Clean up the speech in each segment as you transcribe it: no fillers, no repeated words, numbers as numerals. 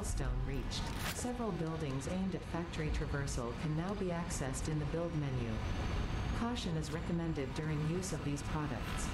milestone reached. Several buildings aimed at factory traversal can now be accessed in the build menu. Caution is recommended during use of these products.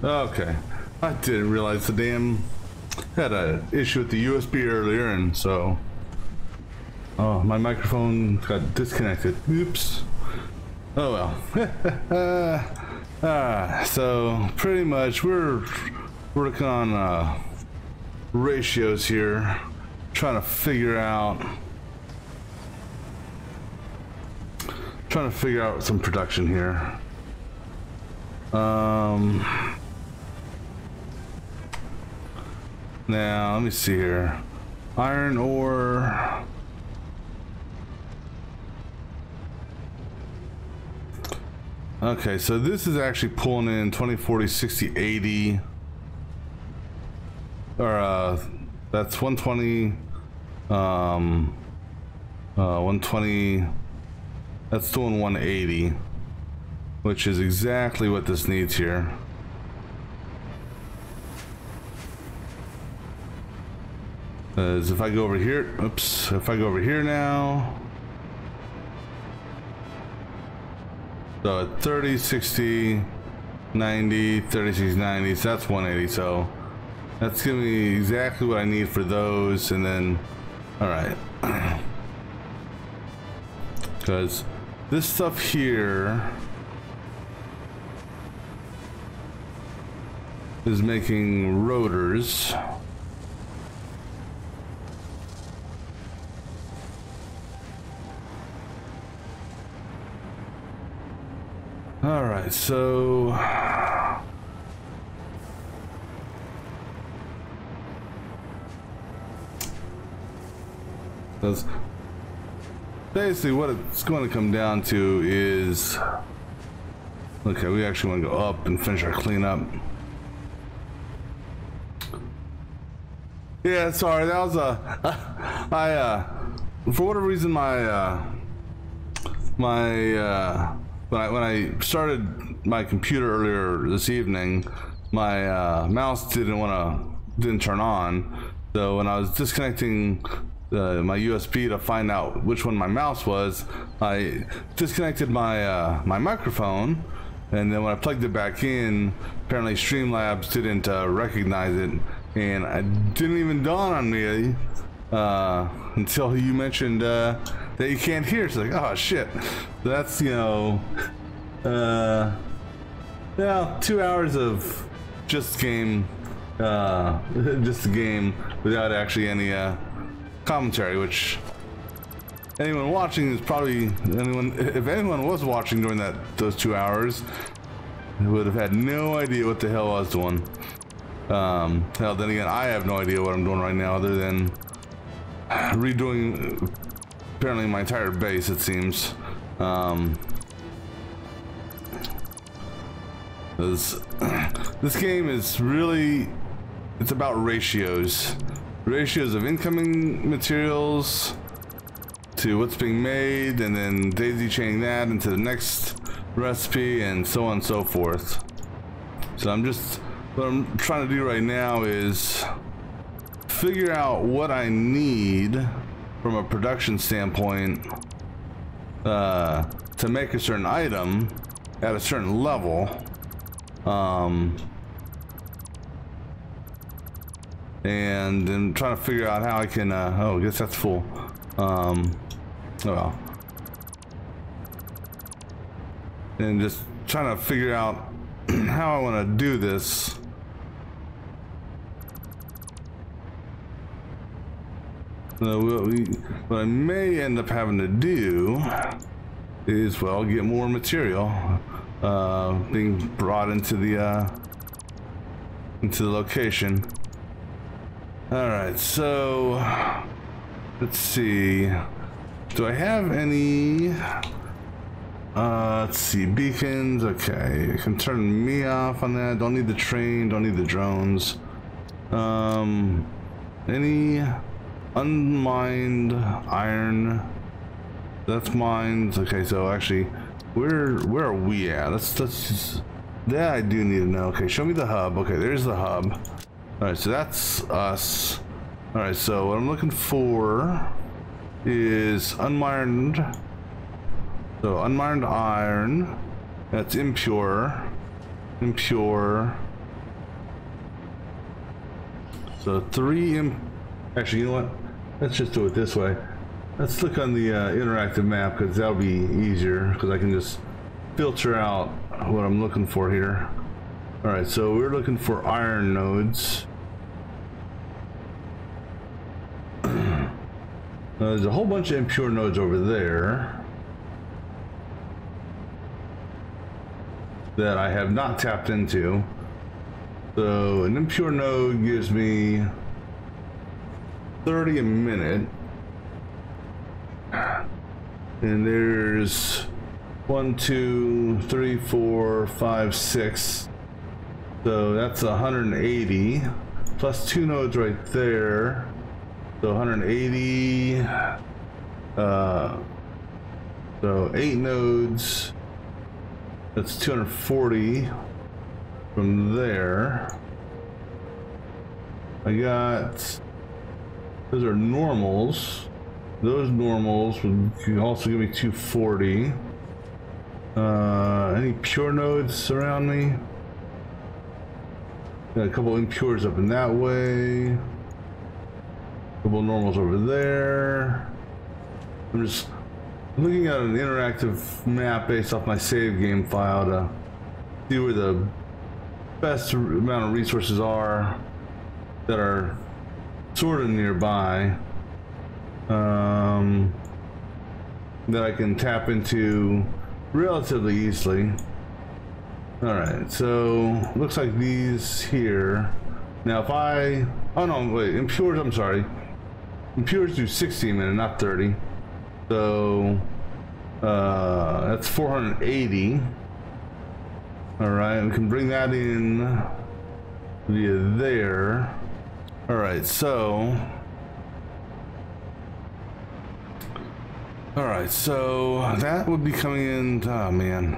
Okay, I didn't realize the damn had an issue with the USB earlier, and so my microphone got disconnected. Oops. Oh well. So pretty much we're working on ratios here, trying to figure out some production here. Now let me see here. Iron ore. Okay, so this is actually pulling in 20, 40, 60, 80. Or that's 120. 120. That's doing 180, which is exactly what this needs here. As if I go over here, oops, if I go over here now, so at 30, 60, 90, 30, 60, 90, so that's 180, so that's giving me exactly what I need for those, and then, all right, because this stuff here is making rotors. All right, so that's basically what it's going to come down to is Okay, we actually want to go up and finish our cleanup. Yeah, sorry, that was for whatever reason when I started my computer earlier this evening, my mouse didn't turn on. So when I was disconnecting my USB to find out which one my mouse was, I disconnected my my microphone, and then when I plugged it back in, apparently Streamlabs didn't recognize it, and it didn't even dawn on me until you mentioned that you can't hear. It's like, oh shit, that's, you know, yeah, 2 hours of just game, just a game without actually any commentary, which anyone watching is probably, if anyone was watching during those 2 hours, would have had no idea what the hell I was doing. Hell, then again, I have no idea what I'm doing right now other than redoing apparently my entire base, it seems. This game is really, it's about ratios of incoming materials to what's being made, and then daisy chaining that into the next recipe, and so on and so forth. So what I'm trying to do right now is figure out what I need from a production standpoint to make a certain item at a certain level, and then trying to figure out how I can oh, I guess that's full. Oh well. And just trying to figure out how I want to do this. What I may end up having to do is, well, get more material being brought into the location. All right, so let's see. Do I have any? Let's see, beacons. Okay, I can turn me off on that. Don't need the train. Don't need the drones. Any unmined iron? That's mined. Okay, so actually, where are we at? Let's just, that I do need to know. Okay, show me the hub. Okay, there's the hub. All right, so that's us. All right, so what I'm looking for is unmined. So unmined iron. That's impure. Impure. So actually, you know what? Let's just do it this way. Let's look on the interactive map, because that'll be easier, because I can just filter out what I'm looking for here. All right, so we're looking for iron nodes. There's a whole bunch of impure nodes over there that I have not tapped into. So an impure node gives me 30 a minute. And there's 1, 2, 3, 4, 5, 6. So that's 180 plus 2 nodes right there. So 180. So 8 nodes. That's 240 from there. I got, those are normals. Those normals would also give me 240. Any pure nodes around me? Got a couple impures up in that way. A couple normals over there. I'm just looking at an interactive map based off my save game file to see where the best amount of resources are that are sort of nearby, that I can tap into relatively easily. All right, so looks like these here. Now if I, oh no, wait, impures, I'm sorry. Impures do 60 a minute, not 30. So that's 480. Alright, we can bring that in via there. Alright, so... Alright, so that would be coming in... Oh, man.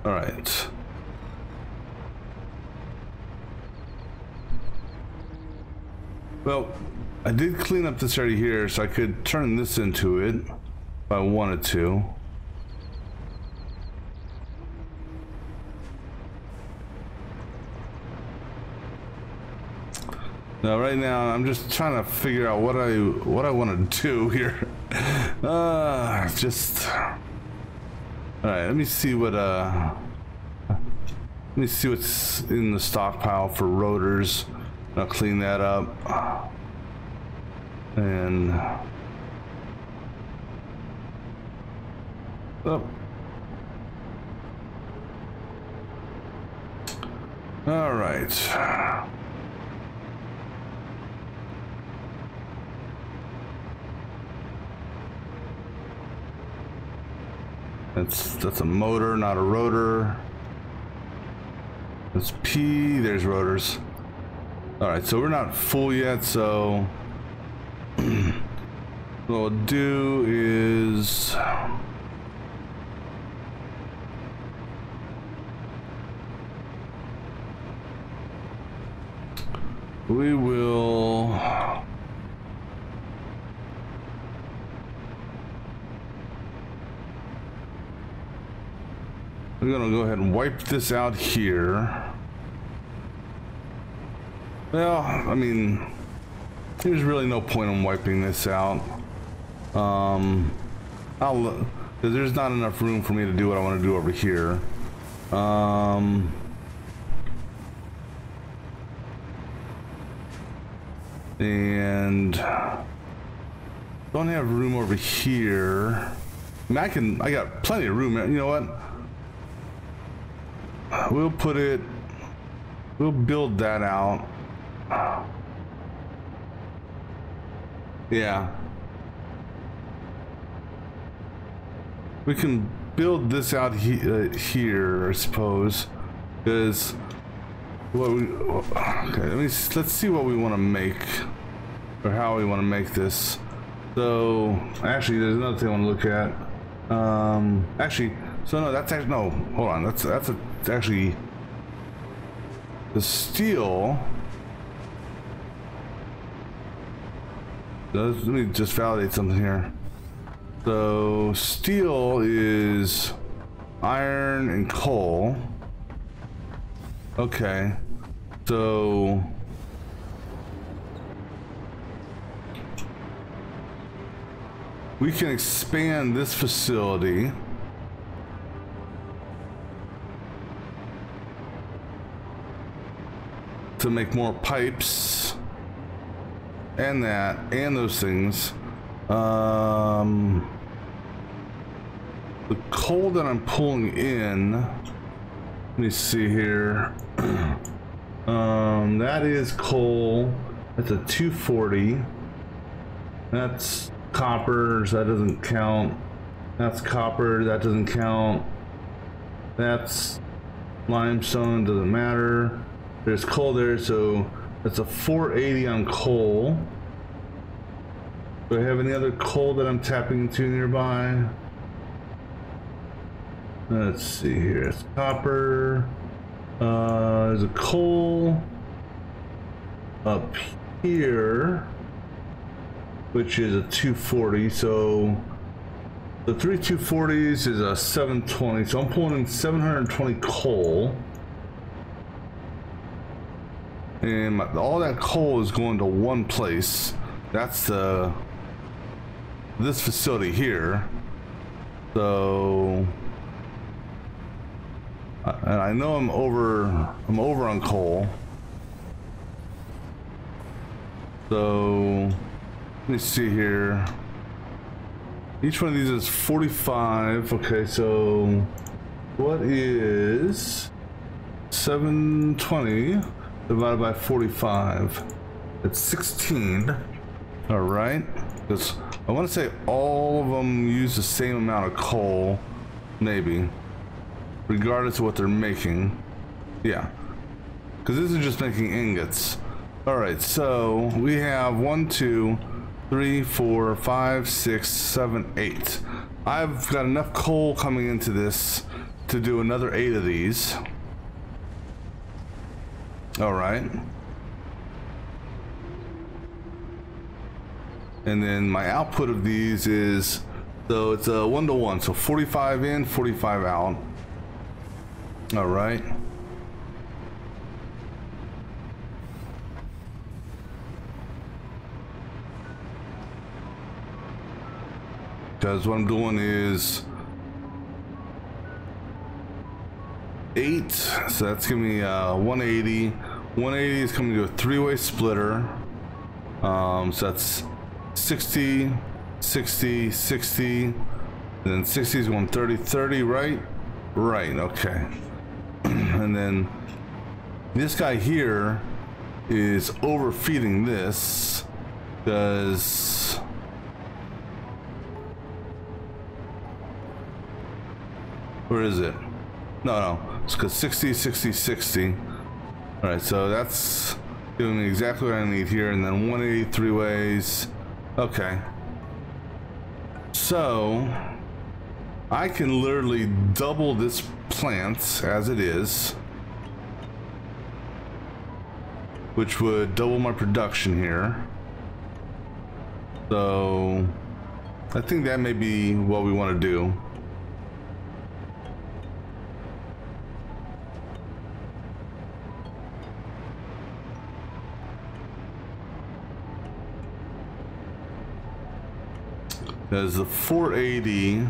Alright. Well, I did clean up this area here, so I could turn this into it if I wanted to. Now, right now, I'm just trying to figure out what I want to do here. Just. All right, let me see what's in the stockpile for rotors. I'll clean that up. And oh. All right. That's a motor, not a rotor. That's P, there's rotors. Alright, so we're not full yet, so what we'll do is we will we're gonna go ahead and wipe this out here. Well, I mean, there's really no point in wiping this out. Because there's not enough room for me to do what I want to do over here. And don't have room over here. I mean, I got plenty of room. You know what? We'll build that out. Yeah. We can build this out here, I suppose. Because okay, let's see what we want to make, or how we want to make this. So actually, there's another thing I want to look at. Actually, so no, that's actually no. Hold on, that's actually the steel. Let me just validate something here. So steel is iron and coal. Okay, so we can expand this facility to make more pipes and that and those things. The coal that I'm pulling in, let me see here. That is coal. That's a 240. That's copper, so that doesn't count. That's copper, that doesn't count. That's limestone, doesn't matter. There's coal there, so that's a 480 on coal. Do I have any other coal that I'm tapping into nearby? Let's see here. It's copper. There's a coal up here, which is a 240. So the three 240s is a 720. So I'm pulling in 720 coal. And all that coal is going to one place. That's this facility here. So, and I know I'm over on coal. So let me see here. Each one of these is 45. Okay, so what is 720 divided by 45? It's 16. All right, because I want to say all of them use the same amount of coal. Maybe. Regardless of what they're making. Yeah. Because this is just making ingots. Alright, so we have 1, 2, 3, 4, 5, 6, 7, 8. I've got enough coal coming into this to do another 8 of these. Alright. And then my output of these is, so it's a 1-to-1, so 45 in, 45 out. Alright. Because what I'm doing is 8, so that's giving me 180. 180 is coming to a 3-way splitter. So that's 60, 60, 60, and then 60 is going 30, 30, right? Right, okay. And then this guy here is overfeeding this because where is it? No, it's because 60, 60, 60. All right, so that's giving me exactly what I need here, and then 180 3 ways. Okay. So I can literally double this plant as it is, which would double my production here. So I think that may be what we want to do. Because the 480,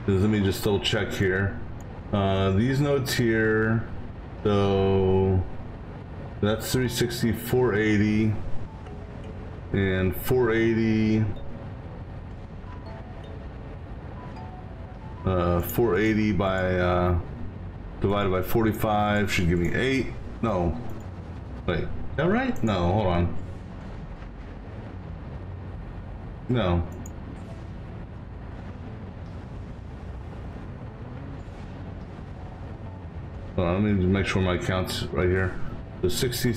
let me just double check here. These nodes here, so that's 360, 480, and 480, 480 by divided by 45 should give me 8. No, wait, is that right? No, hold on. No. Hold on, let me just make sure my count's right here. So 60,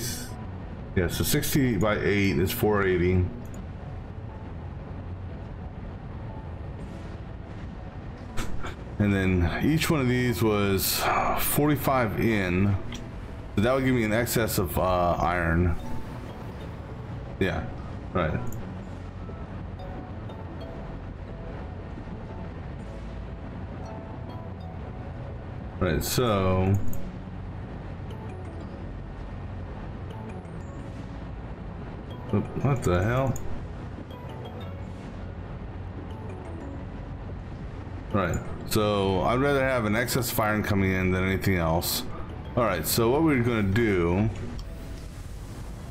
yeah, so 60 by 8 is 480. And then each one of these was 45 in. So that would give me an excess of iron. Yeah, right. Right, so what the hell? Right, so I'd rather have an excess of iron coming in than anything else. All right, so what we're going to do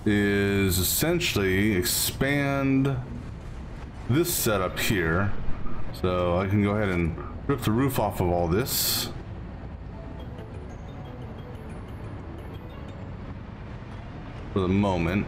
is essentially expand this setup here. So I can go ahead and rip the roof off of all this. For the moment.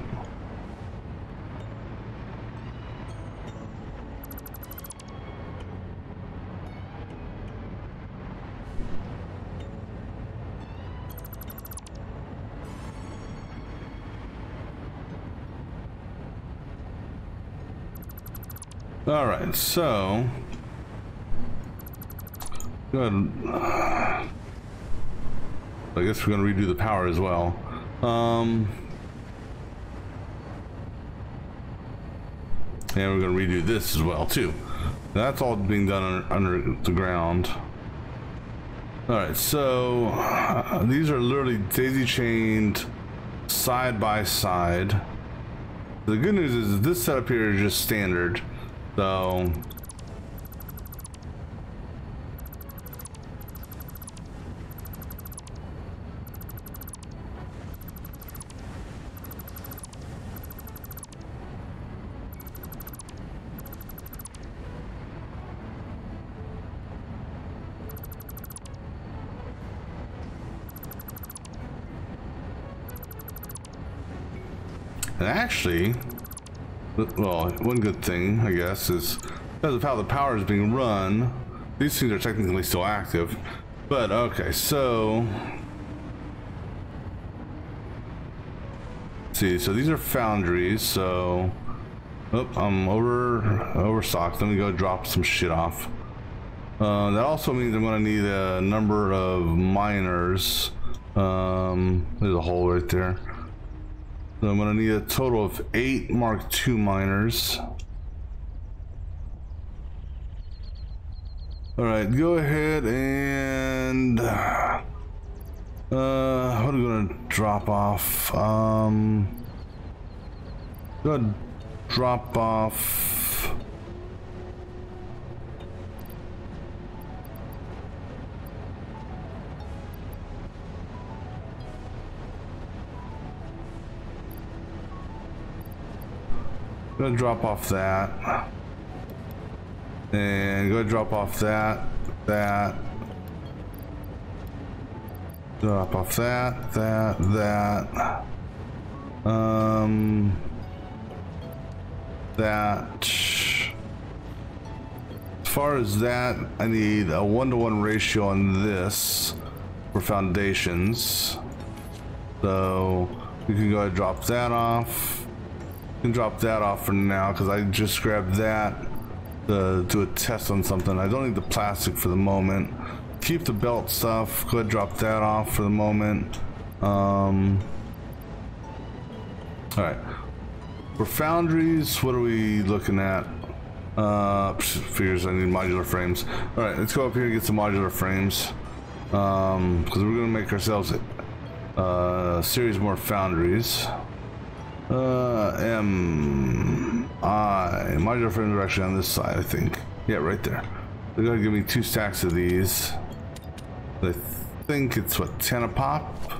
All right, so good. I guess we're going to redo the power as well. And we're going to redo this as well too. That's all being done under the ground. All right, so these are literally daisy chained side by side. The good news is this setup here is just standard. So and actually, well, one good thing, I guess, is because of how the power is being run, These things are technically still active. But okay, so let's see, so these are foundries, so I'm overstocked. Let me go drop some shit off. That also means I'm gonna need a number of miners. There's a hole right there. So I'm gonna need a total of 8 Mark II miners. Alright, go ahead and what are we gonna drop off? Go ahead, drop off gonna drop off that. And go drop off that. Drop off that. That. As far as that, I need a 1-to-1 ratio on this for foundations. So we can go ahead and drop that off. We can drop that off for now because I just grabbed that to do a test on something. I don't need the plastic for the moment. Keep the belt stuff. Go ahead and drop that off for the moment. All right. For foundries, what are we looking at? Figures I need modular frames. All right, let's go up here and get some modular frames. Because we're gonna make ourselves a series more foundries. Modular frames are actually on this side, I think. Yeah, right there. They're gonna give me 2 stacks of these. I think it's what, 10 a pop?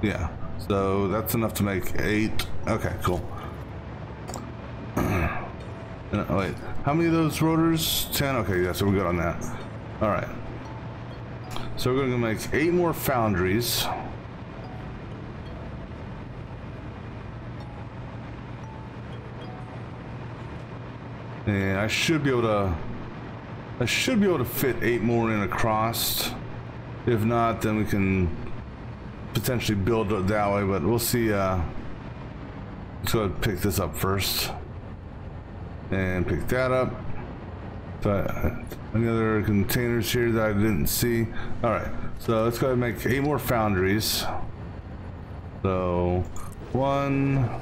Yeah, so that's enough to make 8. Okay, cool. Wait, how many of those rotors? 10? Okay, yeah, so we're good on that. All right. So we're gonna make 8 more foundries. And I should be able to fit 8 more in across. If not, then we can potentially build it that way, but we'll see. Let's go ahead and pick this up first. And pick that up. So, any other containers here that I didn't see? Alright, so let's go ahead and make 8 more foundries. So 1,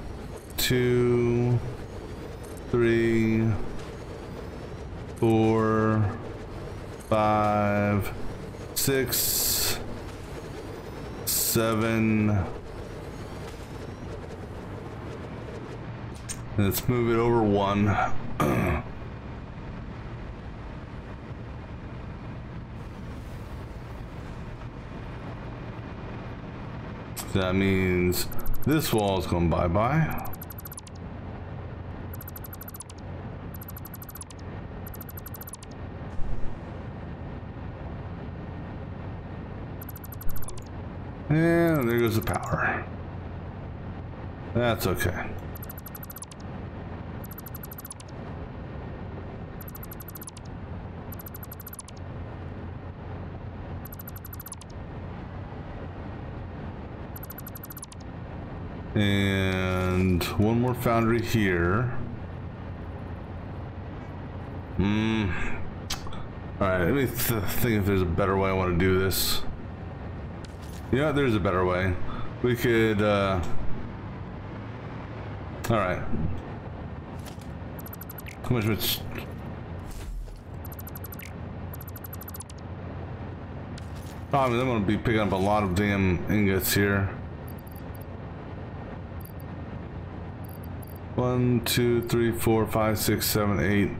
2, 3, 4, 5, 6, 7. Let's move it over 1. That means this wall is going bye-bye. And there goes the power. That's okay. And 1 more foundry here. Alright, let me think if there's a better way I want to do this. Yeah, there's a better way. We could, alright. How much? Probably I'm gonna be picking up a lot of damn ingots here. 1, 2, 3, 4, 5, 6, 7, 8.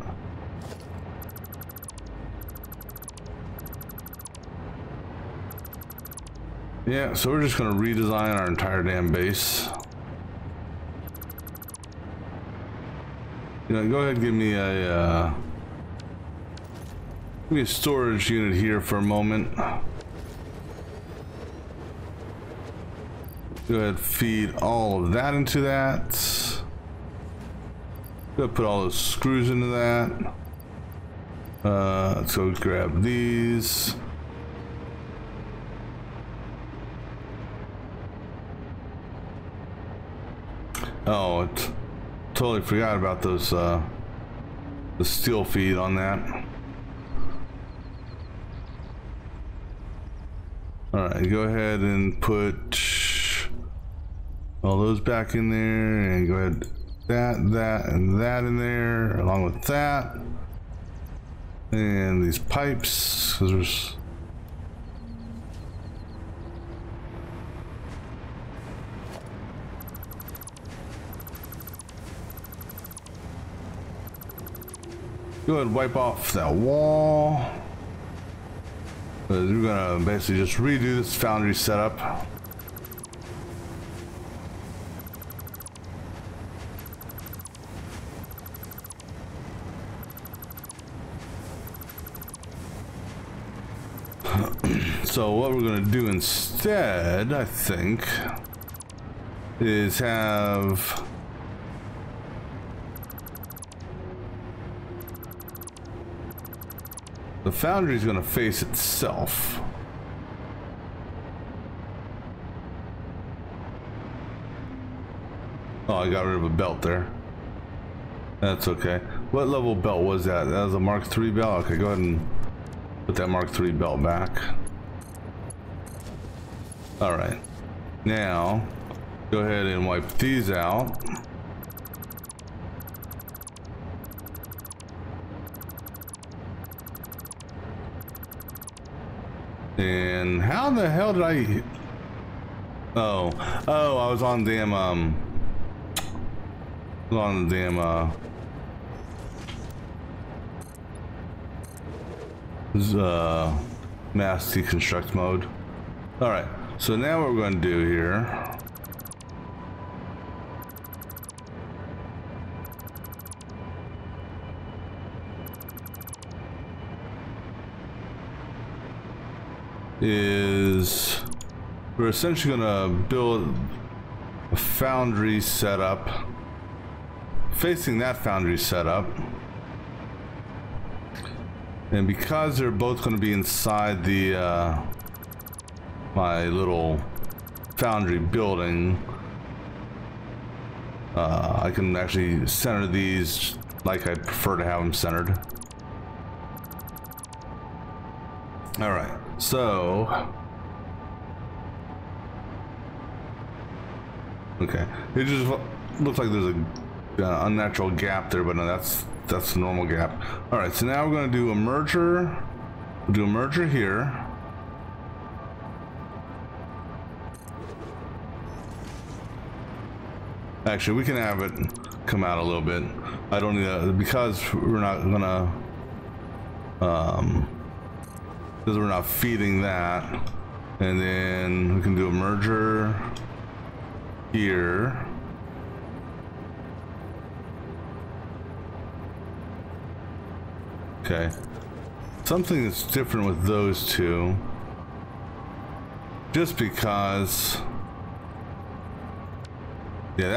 Yeah, so we're just gonna redesign our entire damn base. You know, go ahead and give me a storage unit here for a moment. Go ahead, feed all of that into that. Go ahead, put all those screws into that. Let's go grab these. Oh, totally forgot about those, the steel feed on that. Alright, go ahead and put all those back in there, and go ahead, that, and that in there, along with that. And these pipes, because there's... Go ahead and wipe off that wall. We're gonna basically just redo this foundry setup. So what we're gonna do instead, I think, is have the foundry is gonna face itself. Oh, I got rid of a belt there. That's okay. What level belt was that? That was a Mark III belt? Okay, go ahead and put that Mark III belt back. Alright. Now, go ahead and wipe these out. And how the hell did I... Oh, I was on the damn, mass deconstruct mode. Alright, so now what we're going to do here is we're essentially going to build a foundry setup facing that foundry setup, and because they're both going to be inside the my little foundry building, I can actually center these like I prefer to have them centered. All right, so okay, it just looks like there's a unnatural gap there, but no, that's the normal gap. All right, so now we're going to do a merger. We'll do a merger here. Actually, we can have it come out a little bit. I don't need because we're not gonna because we're not feeding that, and then we can do a merger here. Okay, something that's different with those two, just because, yeah,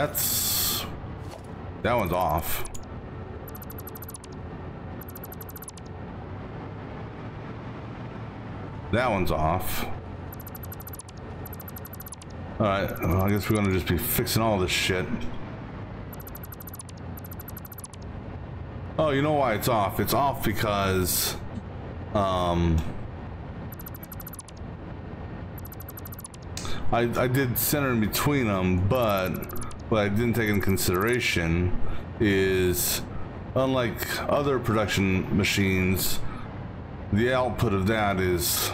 that one's off. That one's off. All right, well, I guess we're gonna just be fixing all this shit. Oh, you know why it's off? It's off because I did center in between them, but what I didn't take into consideration is, unlike other production machines, the output of that is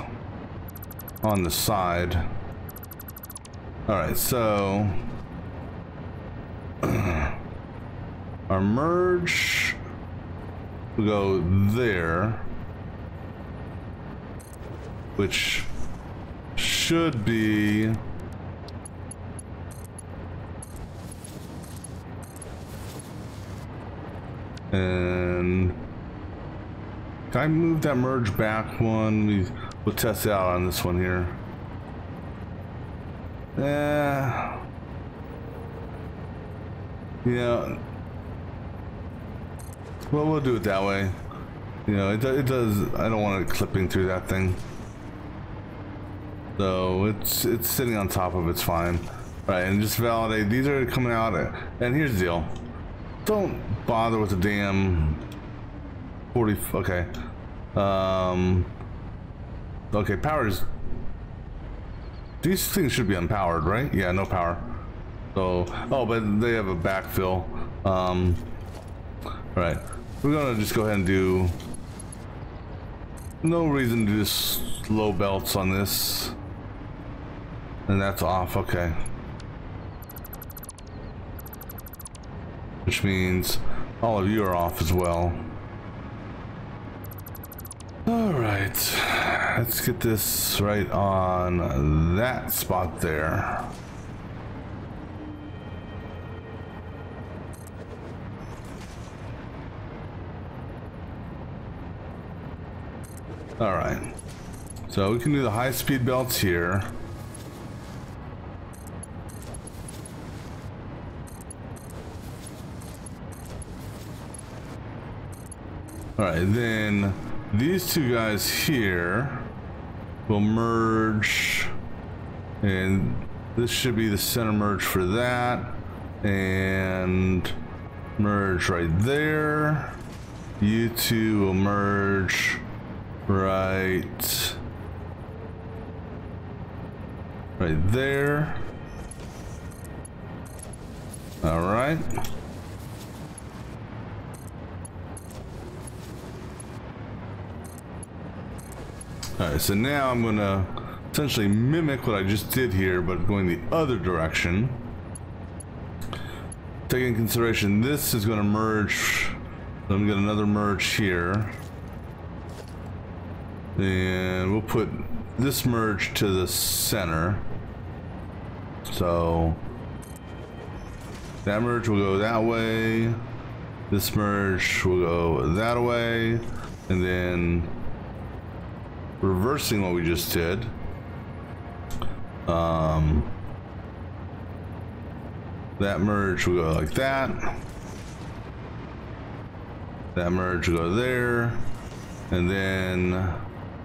on the side. All right, so our merge will go there, which should be and can I move that merge back one? We'll test it out on this one here. Yeah. Well, we'll do it that way. You know, it does. I don't want it clipping through that thing. So it's sitting on top of it's fine. Right, and just validate. These are coming out. And here's the deal. Don't bother with the damn 40. Okay. Okay, power's. These things should be unpowered, right? Yeah, no power. So, oh, but they have a backfill. Right. We're gonna just go ahead and do. No reason to just low belts on this. And that's off, okay. Which means all of you are off as well. Alright. Let's get this right on that spot there. Alright. So we can do the high-speed belts here. Alright, then these two guys here will merge, and this should be the center merge for that, and merge right there. You two will merge right there. All right. Alright, so now I'm gonna essentially mimic what I just did here, but going the other direction. Taking into consideration this is gonna merge, let me get another merge here. And we'll put this merge to the center. So that merge will go that way. This merge will go that way. And then reversing what we just did. That merge will go like that. That merge will go there. And then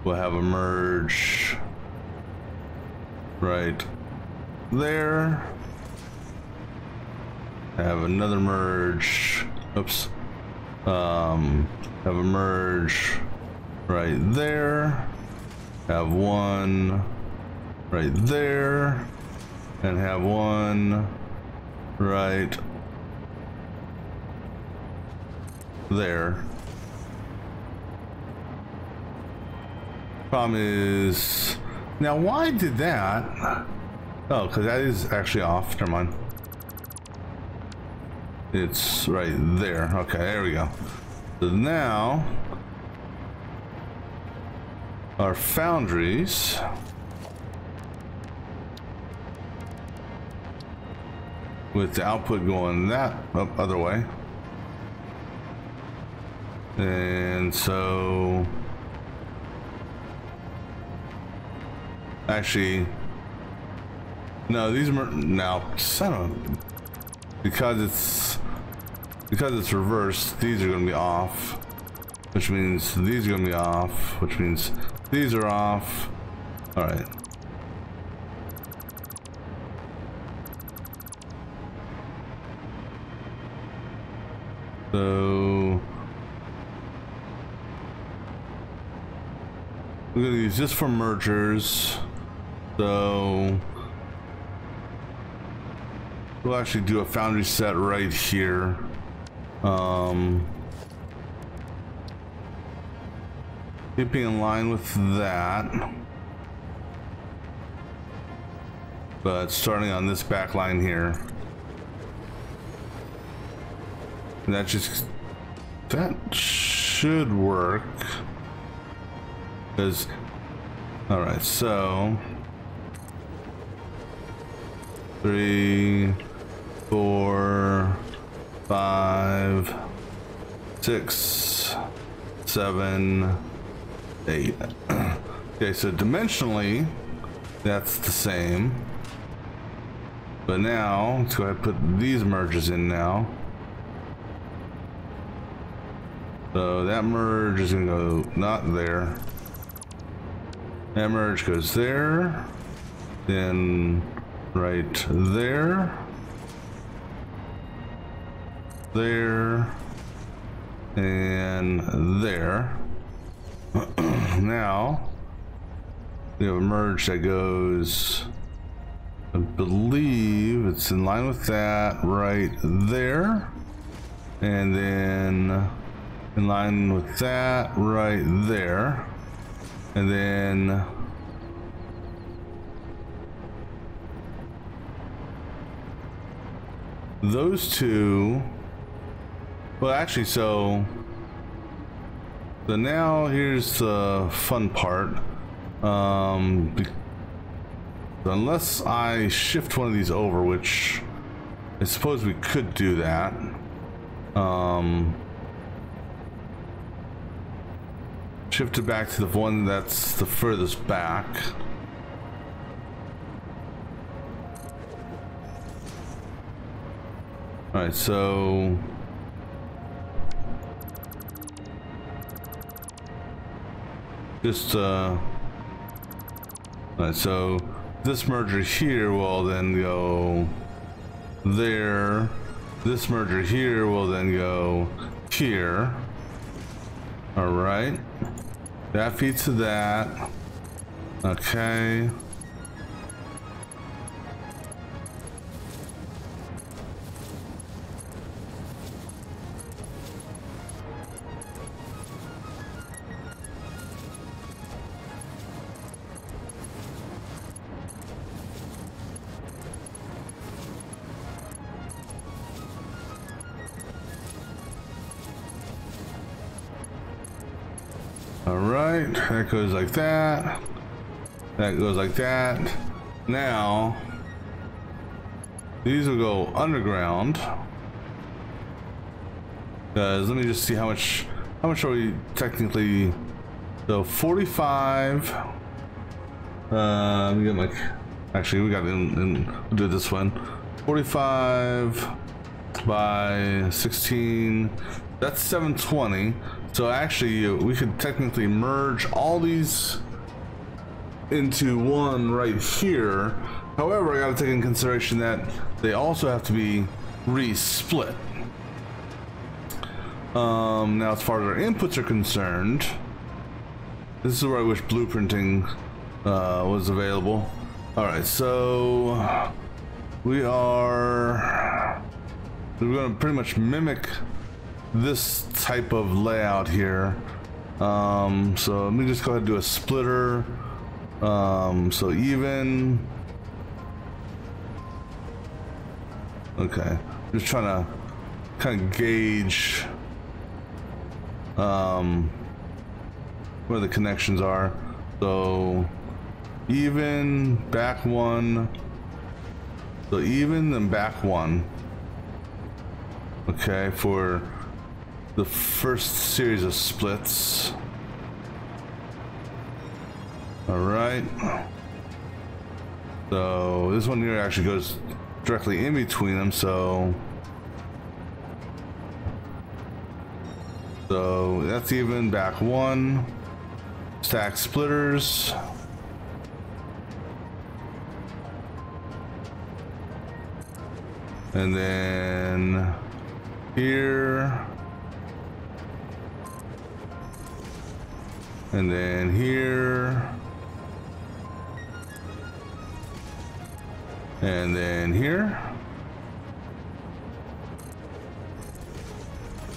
we'll have a merge right there. Have another merge. Oops. Have a merge right there. Have one right there. And have one right there. Problem is, now why did that? Oh, because that is actually off. Never mind. It's right there. Okay, there we go. So now our foundries with the output going that other way. And so actually no, these are now son of, because it's reversed, these are going to be off, which means these are going to be off, which means these are off. All right. So we're going to use this for mergers. So we'll actually do a foundry set right here. Keeping in line with that, but starting on this back line here. And that should work. Because, all right, so 3, 4, 5, 6, 7, 8. Okay, so dimensionally, that's the same. But now, let's go ahead and put these merges in now. So that merge is gonna go not there. That merge goes there. Then right there. There. And there. Now we have a merge that goes, I believe it's in line with that right there, and then in line with that right there, and then those two, well actually, so now here's the fun part. Unless I shift one of these over, which I suppose we could do that. Shift it back to the one that's the furthest back. Alright, so just alright, so this merger here will then go there. This merger here will then go here. Alright. That feeds to that. Okay. Alright, that goes like that. That goes like that. Now, these will go underground. Let me just see how much are we technically. So 45. Let me get my. Actually, we got we'll do this one. 45 by 16. That's 720. So actually, we could technically merge all these into one right here. However, I got to take in consideration that they also have to be re-split. Now, as far as our inputs are concerned, this is where I wish blueprinting was available. All right, so we're going to pretty much mimic this type of layout here. So let me just go ahead and do a splitter. So even. Okay, just trying to kind of gauge where the connections are. So even, back one. So even, then back one. Okay, for the first series of splits. All right. So this one here actually goes directly in between them. So that's even, back one. Stack splitters. And then here. And then here. And then here.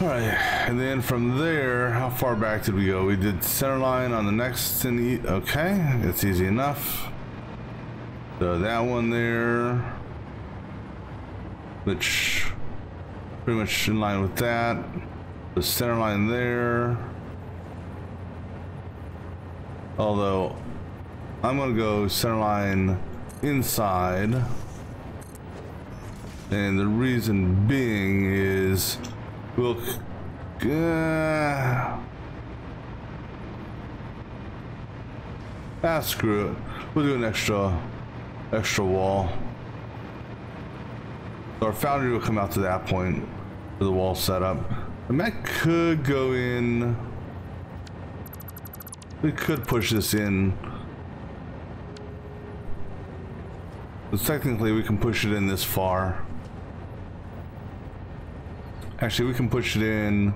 All right, and then from there, how far back did we go? We did center line on the next in the, okay, it's easy enough. So that one there, which pretty much in line with that. The center line there. Although I'm gonna go center line inside, and the reason being is we'll screw it, we'll do an extra wall. So our foundry will come out to that point for the wall setup. And that could go in. We could push this in. But technically we can push it in this far. Actually, we can push it in,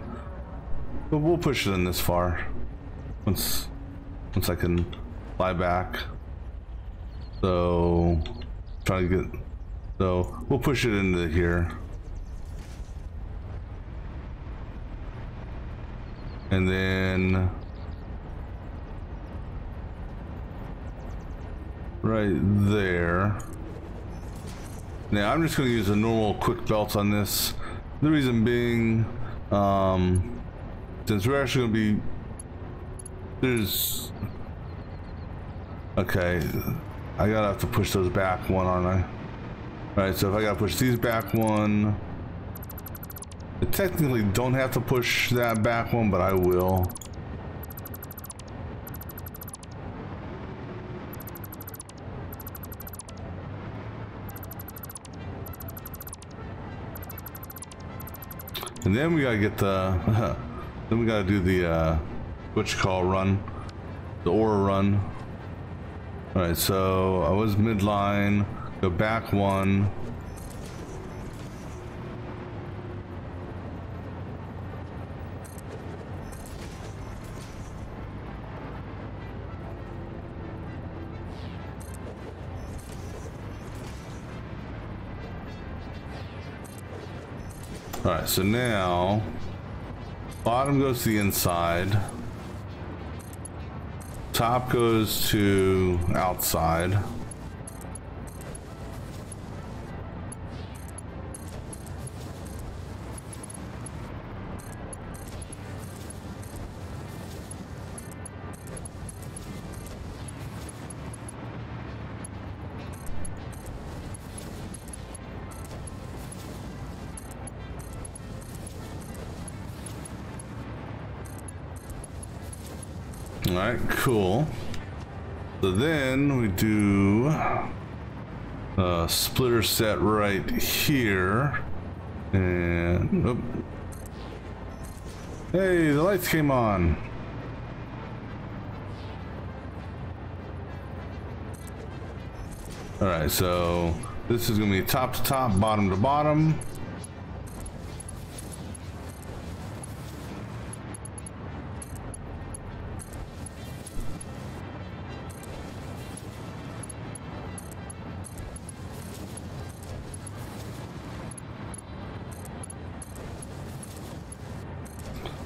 but we'll push it in this far. Once I can fly back. So, try to get, so we'll push it into here. And then, right there. Now I'm just going to use a normal quick belt on this. The reason being, since we're actually going to be, there's, okay, I gotta have to push those back one, aren't I? Alright, so if I gotta push these back one, I technically don't have to push that back one, but I will. And then we gotta get the, then we gotta do the, what you call run, the aura run. All right, so I was midline, go back one. All right, so now bottom goes to the inside. Top goes to outside. All right, cool. So then we do a splitter set right here, and oh. Hey, the lights came on. All right, so this is gonna be top to top, bottom to bottom.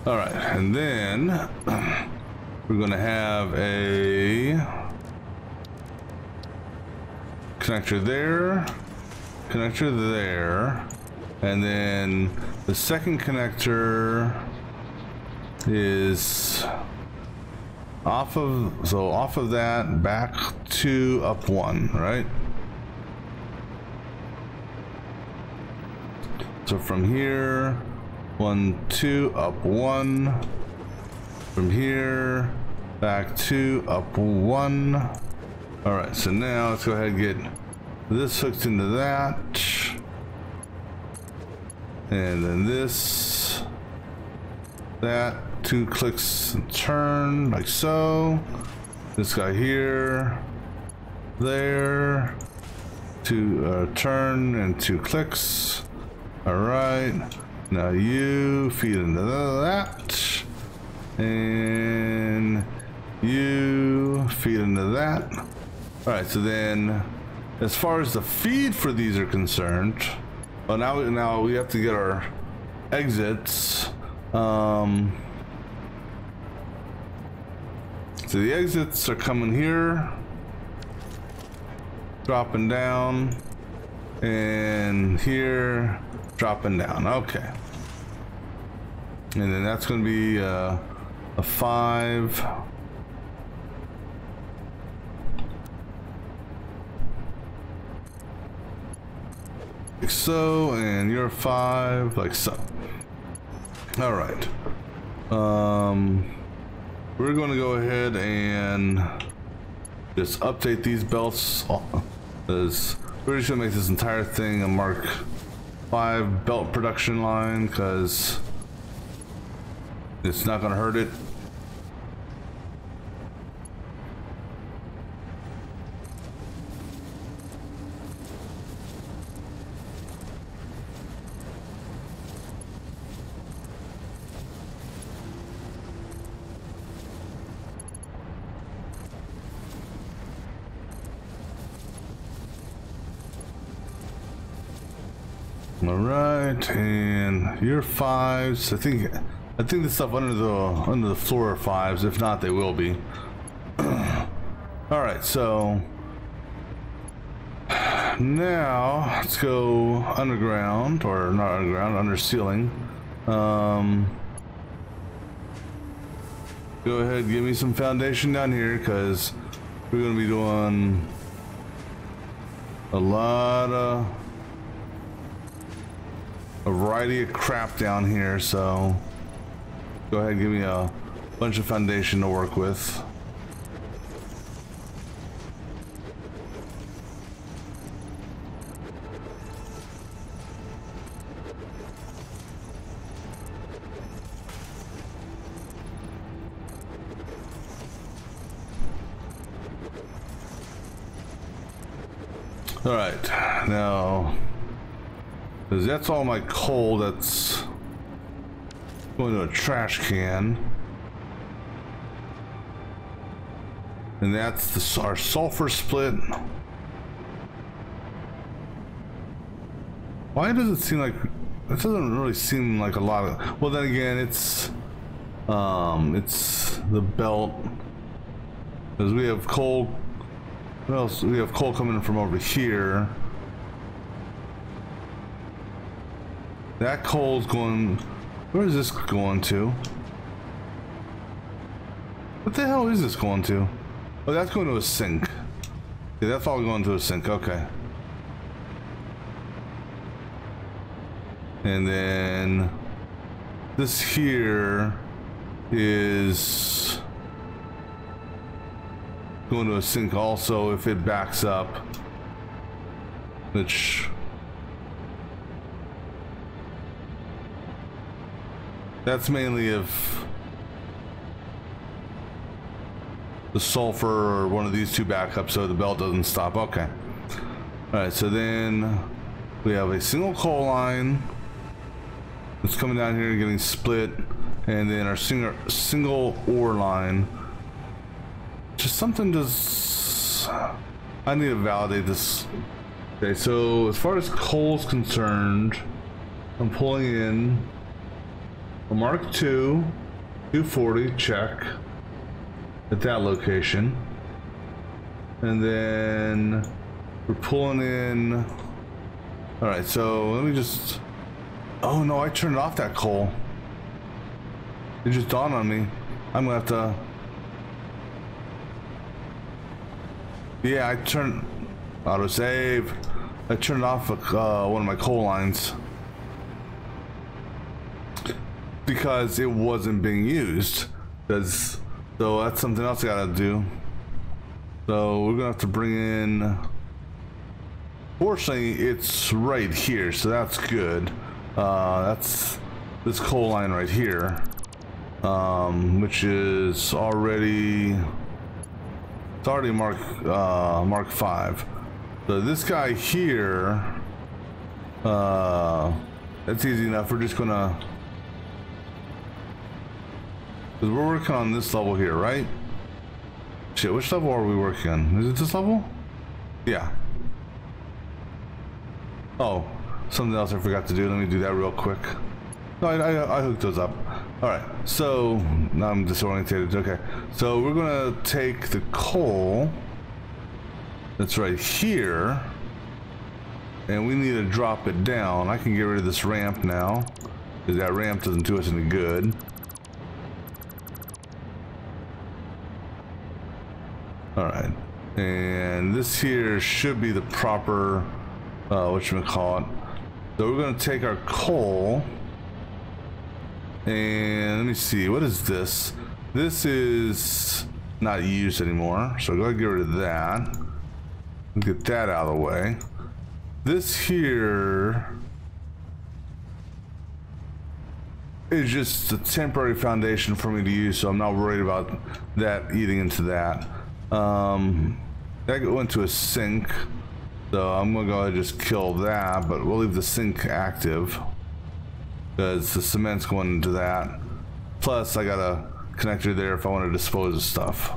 All right, and then we're gonna have a connector there, and then the second connector is off of that back to up one, right? So from here, 1, 2, up 1. From here, back 2, up 1. All right, so now let's go ahead and get this hooked into that. And then this, that, 2 clicks and turn, like so. This guy here, there, 2 turn and 2 clicks. All right. Now you feed into that, and you feed into that. All right, so then as far as the feed for these are concerned, well, now we have to get our exits. So the exits are coming here, dropping down, and here, dropping down. Okay, and then that's going to be a 5. Like so, and you're 5, like so. All right. We're going to go ahead and just update these belts, because we're just going to make this entire thing a Mark 5 belt production line, because It's not gonna hurt it. All right, and your fives. I think the stuff under the floor are fives. If not, they will be. All right, so now let's go underground, or not underground, under ceiling. Go ahead, give me some foundation down here, because we're gonna be doing a lot of a variety of crap down here, so go ahead and give me a bunch of foundation to work with. All right, now, because that's all my coal that's going to a trash can. And that's our sulfur split. Why does it seem like, it doesn't really seem like a lot of, well then again, it's the belt. Because we have coal, what else? We have coal coming from over here. That coal's going, where is this going to? What the hell is this going to? Oh, that's going to a sink. Yeah, that's all going to a sink, okay. And then this here is going to a sink also if it backs up, which that's mainly if the sulfur or one of these two back up so the belt doesn't stop. Okay. All right, so then we have a single coal line that's coming down here and getting split, and then our single ore line. Just something just, I need to validate this. Okay, so as far as coal's concerned, I'm pulling in a Mark II 240, check, at that location. And then we're pulling in, all right, so let me just, oh no, I turned off that coal. It just dawned on me. I'm gonna have to, yeah, I turned, autosave. I turned off one of my coal lines because it wasn't being used. So that's something else I gotta do. So we're gonna have to bring in, fortunately it's right here, so that's good. That's this coal line right here, which is already, it's already Mark 5. So this guy here, that's easy enough. We're just gonna, because we're working on this level here, right? Shit, which level are we working on? Is it this level? Yeah. Oh, something else I forgot to do. Let me do that real quick. No, I hooked those up. All right, so now I'm disorientated. Okay, so we're gonna take the coal that's right here, and we need to drop it down. I can get rid of this ramp now, because that ramp doesn't do us any good. All right, and this here should be the proper, whatchamacallit. So we're gonna take our coal, and let me see, what is this? This is not used anymore, so go ahead and get rid of that. Get that out of the way. This here, is just a temporary foundation for me to use, so I'm not worried about that eating into that. That went to a sink, so I'm gonna go ahead and just kill that, but we'll leave the sink active because the cement's going into that. Plus, I got a connector there if I want to dispose of stuff.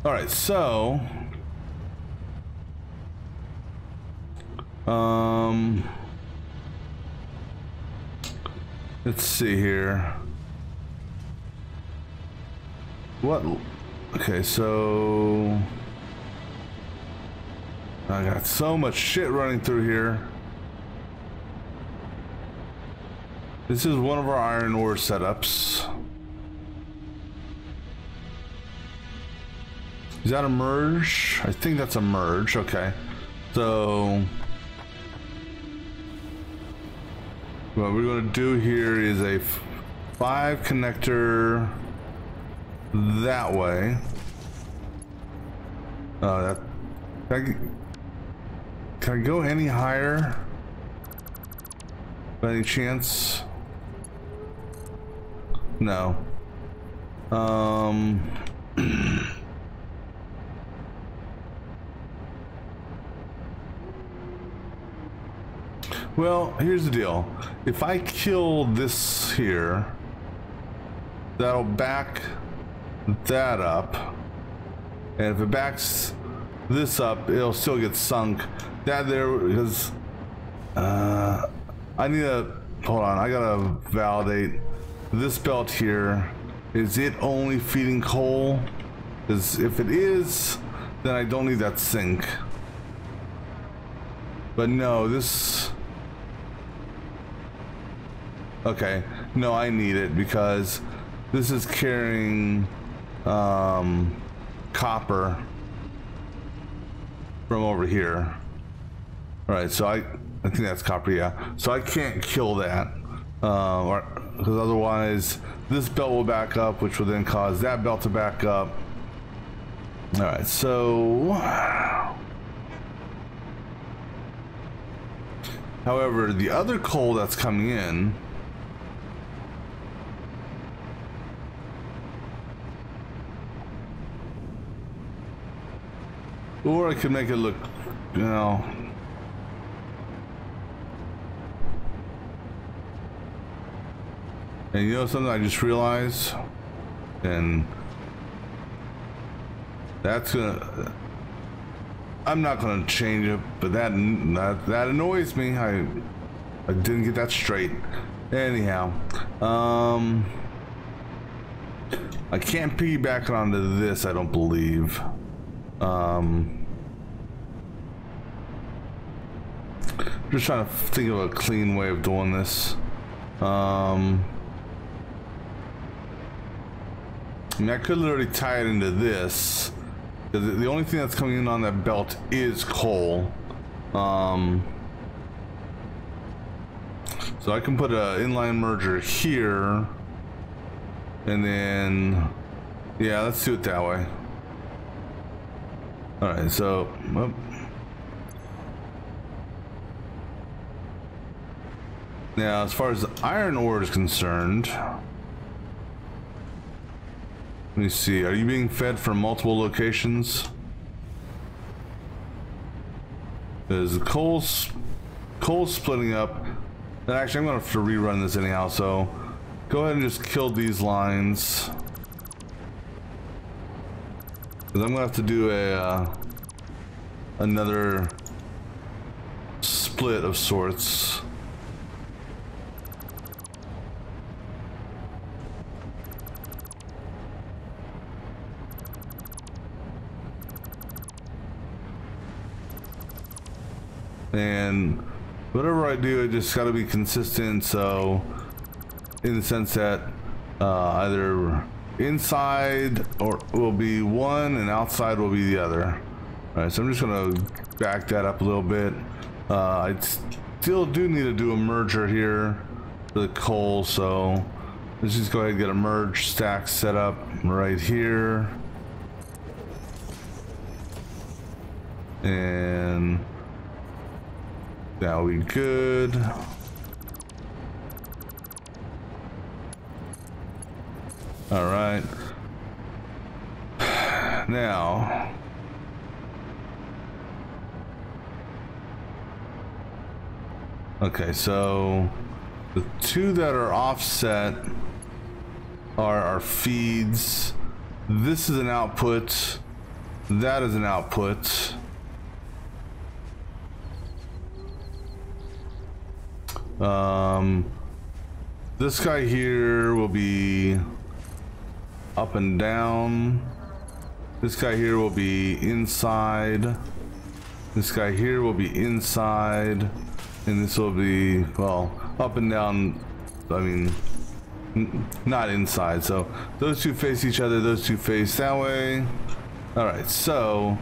All right, so let's see here. What? Okay, so I got so much shit running through here. This is one of our iron ore setups. Is that a merge? I think that's a merge. Okay. So what we're going to do here is a 5 connector that way. Can I go any higher by any chance? No. Well, here's the deal. If I kill this here, that'll back that up. And if it backs this up, it'll still get sunk. That there, because I need to, hold on, I gotta validate. This belt here, is it only feeding coal? Because if it is, then I don't need that sink. But no, this... Okay, no, I need it because this is carrying copper from over here. All right, so I think that's copper, yeah. So I can't kill that, because otherwise this belt will back up, which will then cause that belt to back up. All right, so however, the other coal that's coming in, or I could make it look, you know, and you know something I just realized, and that's gonna, I'm not gonna change it, but that annoys me. I didn't get that straight. Anyhow, I can't piggyback onto this, I don't believe. Just trying to think of a clean way of doing this. I mean, I could literally tie it into this. The only thing that's coming in on that belt is coal. So I can put an inline merger here, and then, yeah, let's do it that way. All right, so, well, now as far as the iron ore is concerned, let me see, are you being fed from multiple locations? Because the coal's splitting up. And actually, I'm gonna have to rerun this anyhow, so go ahead and just kill these lines. Because I'm gonna have to do another split of sorts. And whatever I do, it just gotta be consistent, so in the sense that either inside or will be one and outside will be the other. All right, so I'm just gonna back that up a little bit. I still do need to do a merger here for the coal, so let's just go ahead and get a merge stack set up right here. And that'll be good. All right. Now, okay, so the two that are offset are our feeds. This is an output. That is an output. This guy here will be up and down. This guy here will be inside. This guy here will be inside. And this will be, well, up and down. I mean, not inside. So those two face each other. Those two face that way. All right. So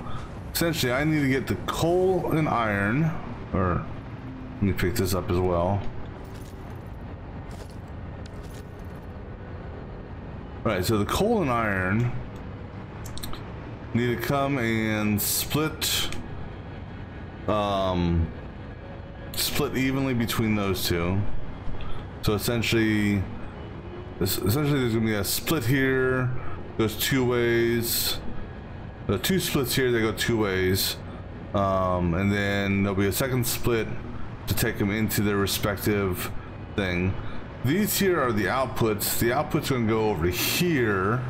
essentially I need to get the coal and iron, or let me pick this up as well. All right. So the coal and iron need to come and split evenly between those two. So essentially there's gonna be a split here, goes two ways. The two splits here, they go two ways, and then there'll be a second split to take them into their respective thing. These here are the outputs. The outputs are gonna go over here.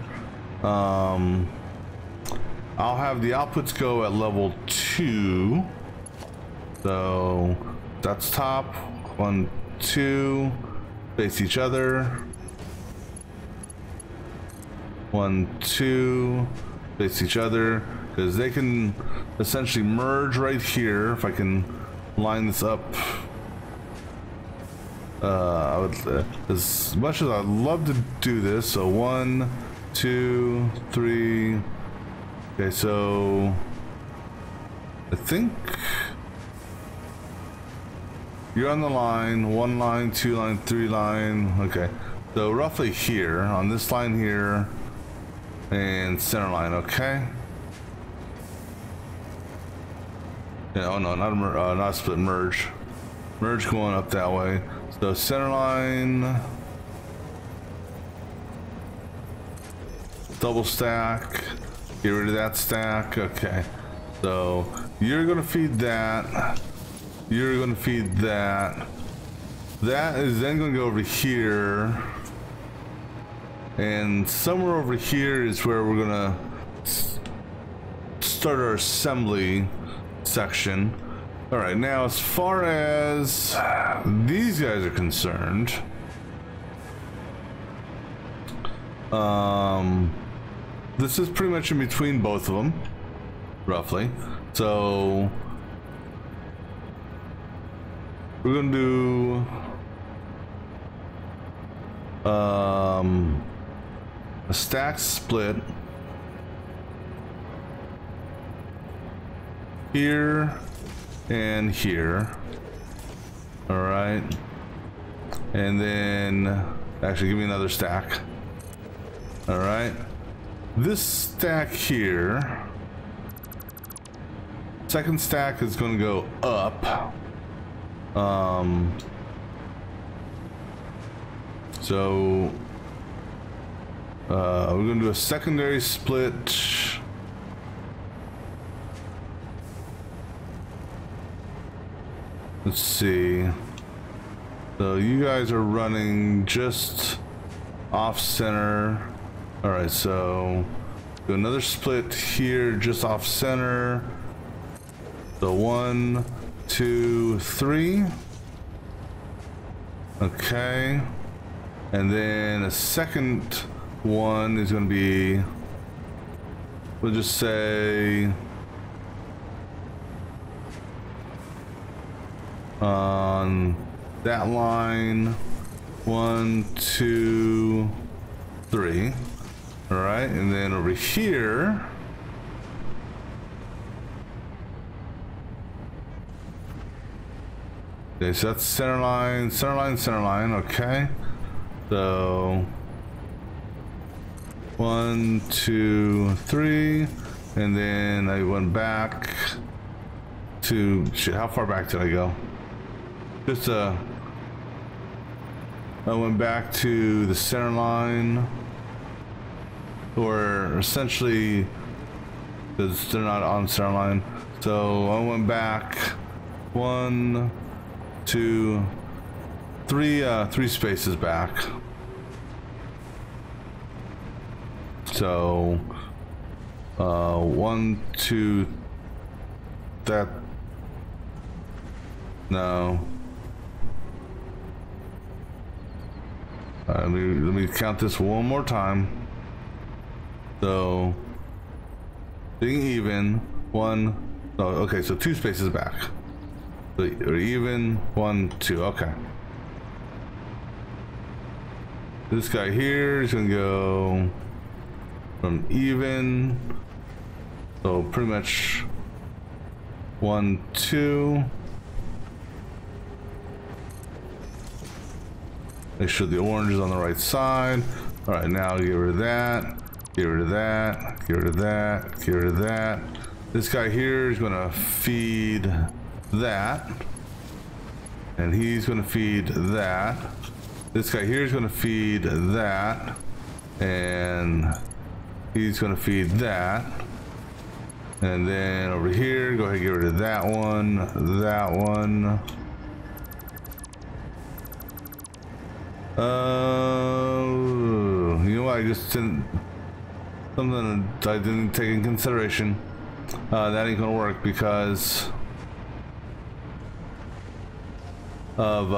I'll have the outputs go at level 2. So that's top. 1, 2. Face each other. 1, 2. Face each other. Because they can essentially merge right here. If I can line this up. I would, as much as I'd love to do this. So 1, 2, 3. Okay, so I think you're on the line, 1 line, 2 line, 3 line. Okay, so roughly here on this line here and center line. Okay. Yeah, oh no, not a split, merge. Merge going up that way. So center line, double stack. Get rid of that stack. Okay, so you're gonna feed that. You're gonna feed that. That is then gonna go over here, and somewhere over here is where we're gonna start our assembly section. All right, now as far as these guys are concerned, this is pretty much in between both of them, roughly. So we're gonna do a stack split here and here. All right, and then actually give me another stack. All right. This stack here, second stack is going to go up. So we're going to do a secondary split. Let's see. So you guys are running just off center. All right, so do another split here, just off center. So 1, 2, 3. Okay, and then a second one is going to be, we'll just say on that line, 1, 2, 3. All right, and then over here, okay, so that's center line, center line, center line. Okay, so 1, 2, 3, and then I went back to, shit, how far back did I go? Just I went back to the center line. or essentially, because they're not on center line. So I went back 1, 2, 3, 3 spaces back. So 1, 2, that, no. Let me count this one more time. So being even, 1, oh, okay, so 2 spaces back. So even, 1, 2, okay. This guy here is gonna go from even, so pretty much 1, 2. Make sure the orange is on the right side. All right, now get rid of that, get rid of that, get rid of that, get rid of that. This guy here is gonna feed that, and he's gonna feed that. This guy here is gonna feed that, and he's gonna feed that. And then over here, go ahead and get rid of that one, that one. You know what? I just didn't, something I didn't take in consideration. That ain't gonna work because of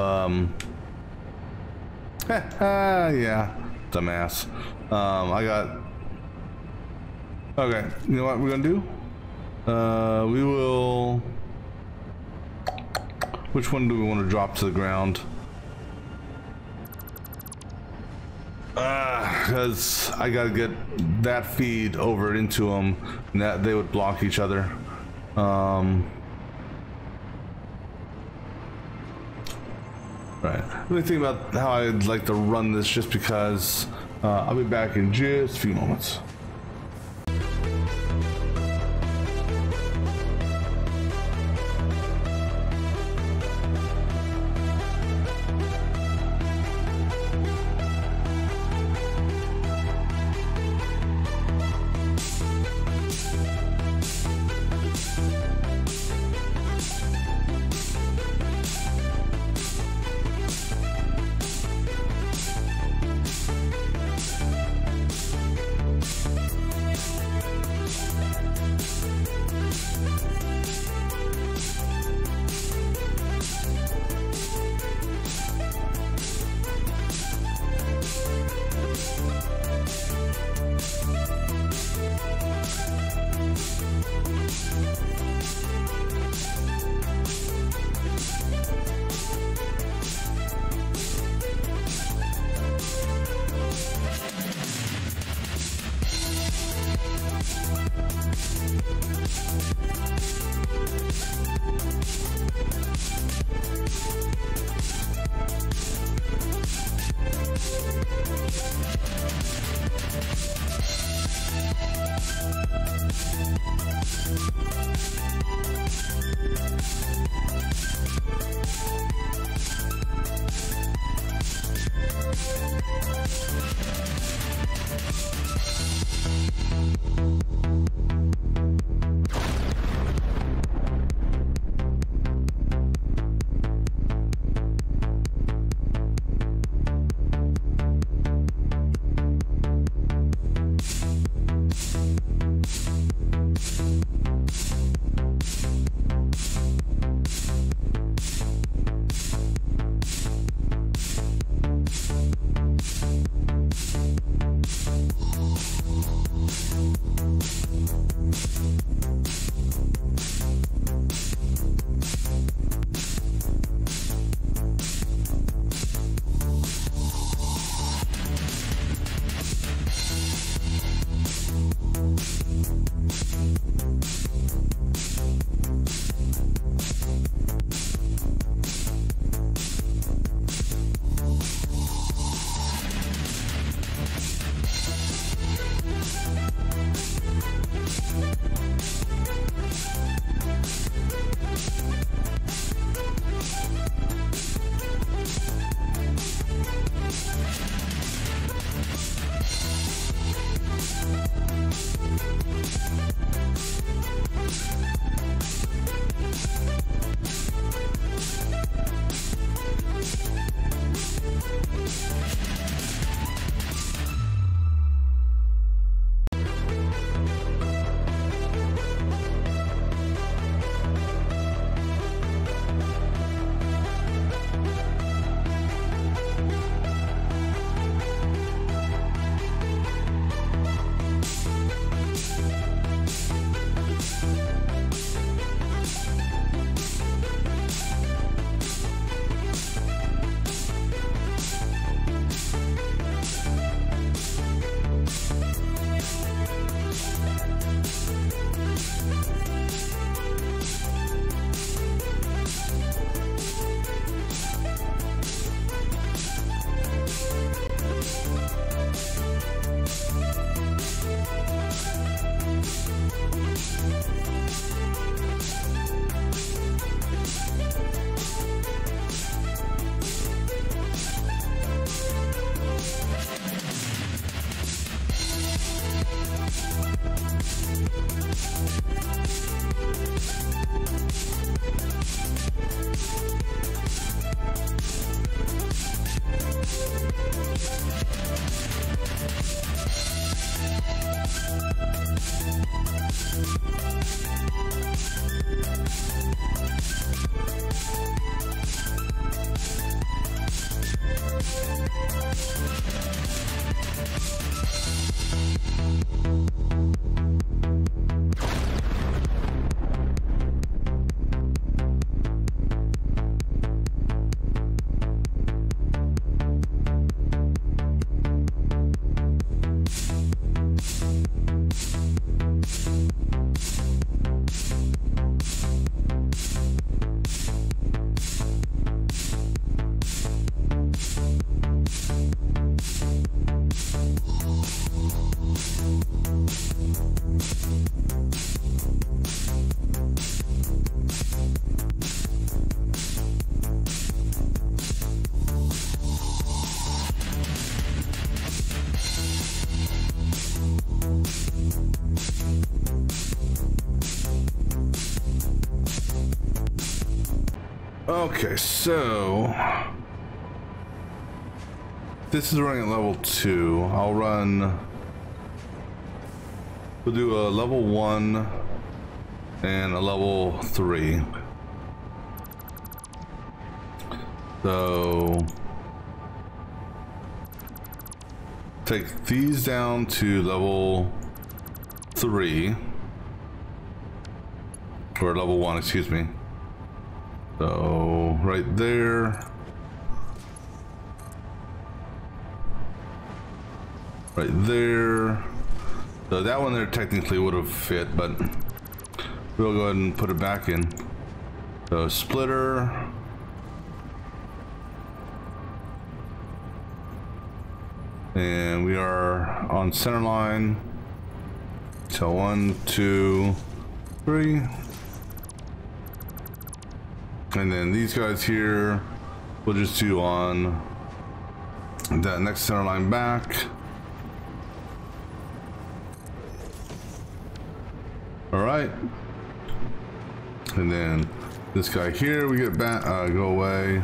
yeah, dumbass. I got, okay, you know what we're gonna do? We will, which one do we want to drop to the ground? Because I gotta get that feed over into them, and that they would block each other. Right. Let me think about how I'd like to run this, just because I'll be back in just a few moments. Okay, so this is running at level 2. We'll do a level 1 and a level 3. So take these down to level 3, or level 1, excuse me. So right there, right there. So that one there technically would have fit, but we'll go ahead and put it back in. So splitter, and we are on center line. So 1, 2, 3. And then these guys here, we'll just do on that next center line back. All right. And then this guy here, we get back, go away.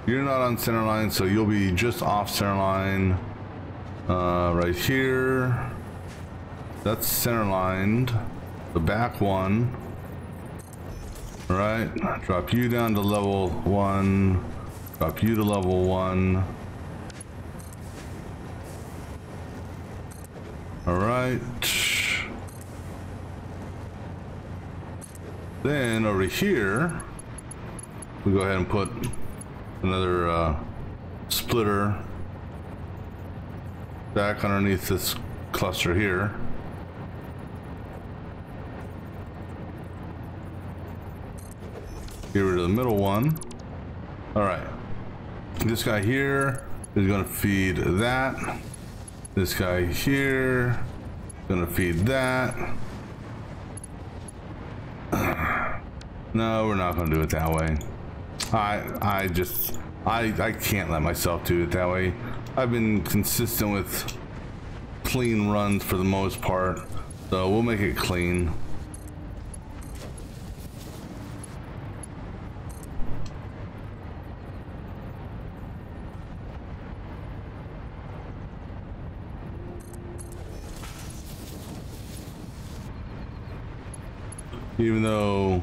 You're not on center line, so you'll be just off center line. Right here. That's center lined. The back one. All right, drop you down to level 1, drop you to level 1. All right. Then over here, we go ahead and put another splitter back underneath this cluster here. Get rid of the middle one. All right. This guy here is going to feed that. This guy here is going to feed that. No, we're not going to do it that way. I can't let myself do it that way. I've been consistent with clean runs for the most part, so we'll make it clean. Even though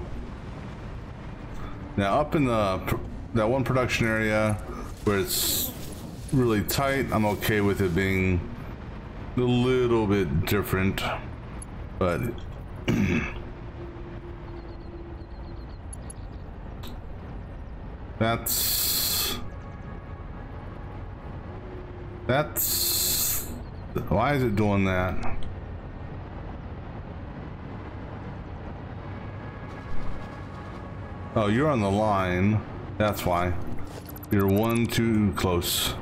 now up in that one production area where it's really tight, I'm okay with it being a little bit different, but that's why is it doing that? Oh, you're on the line. That's why. You're one too close.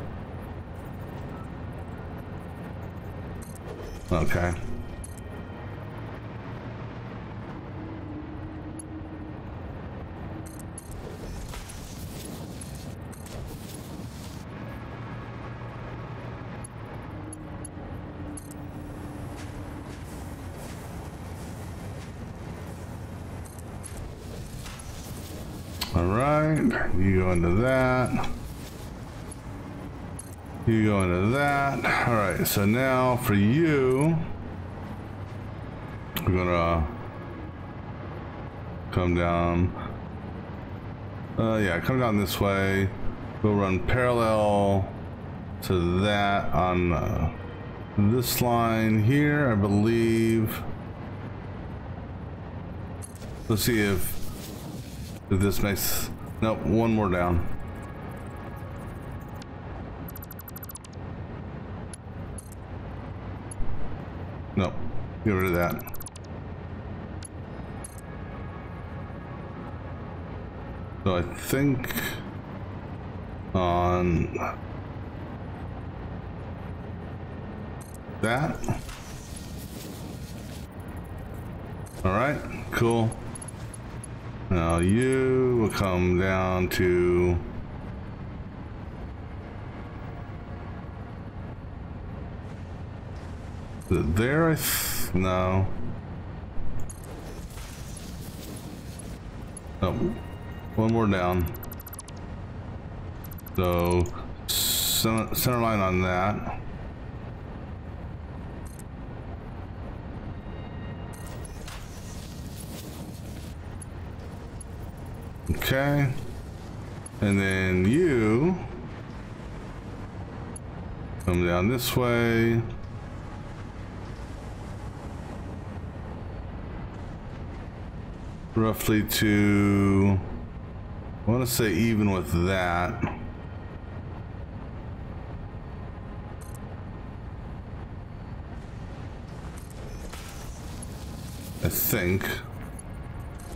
Okay. All right, you go into that. You go into that. All right, so now for you, we're gonna come down. Yeah, come down this way. We'll run parallel to that on this line here, I believe. Let's see if this makes... Nope, one more down. Nope, get rid of that. So I think on that. All right, cool. Now you will come down to there. No. Oh, one more down. So center line on that. Okay, and then you come down this way. Roughly to, I want to say even with that. I think.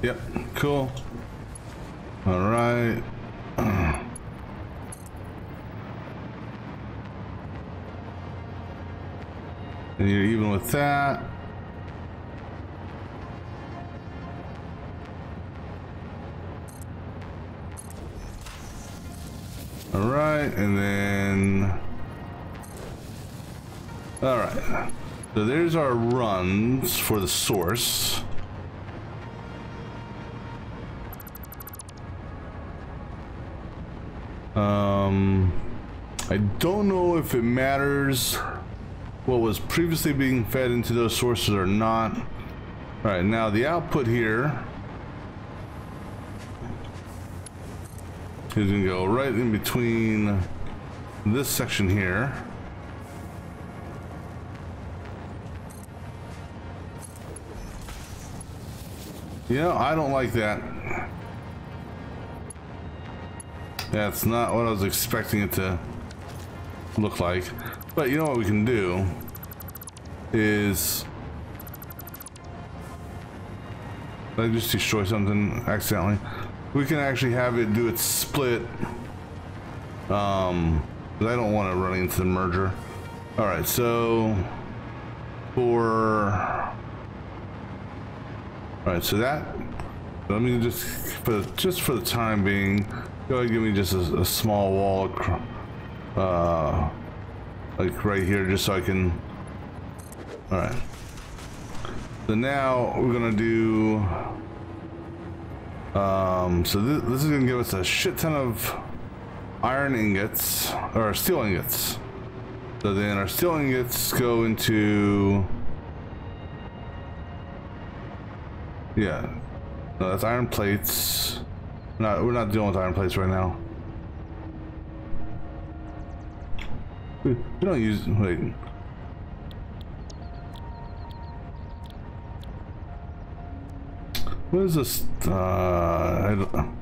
Yep, cool. All right. And you're even with that. All right, and then, all right. So there's our runs for the source. I don't know if it matters what was previously being fed into those sources or not. All right, now the output here is gonna go right in between this section here. Yeah, I don't like that. That's not what I was expecting it to look like. But you know what we can do is, did I just destroy something accidentally? We can actually have it do its split. But I don't want to run into the merger. All right, so all right, so that, let me just for the time being, go ahead and give me just a small wall, like right here, just so I can. All right. So now we're gonna do. So this is gonna give us a shit ton of iron ingots or steel ingots. So then our steel ingots go into. Yeah, no, that's iron plates. No, we're not dealing with iron plates right now. We don't use, wait. What is this? I don't,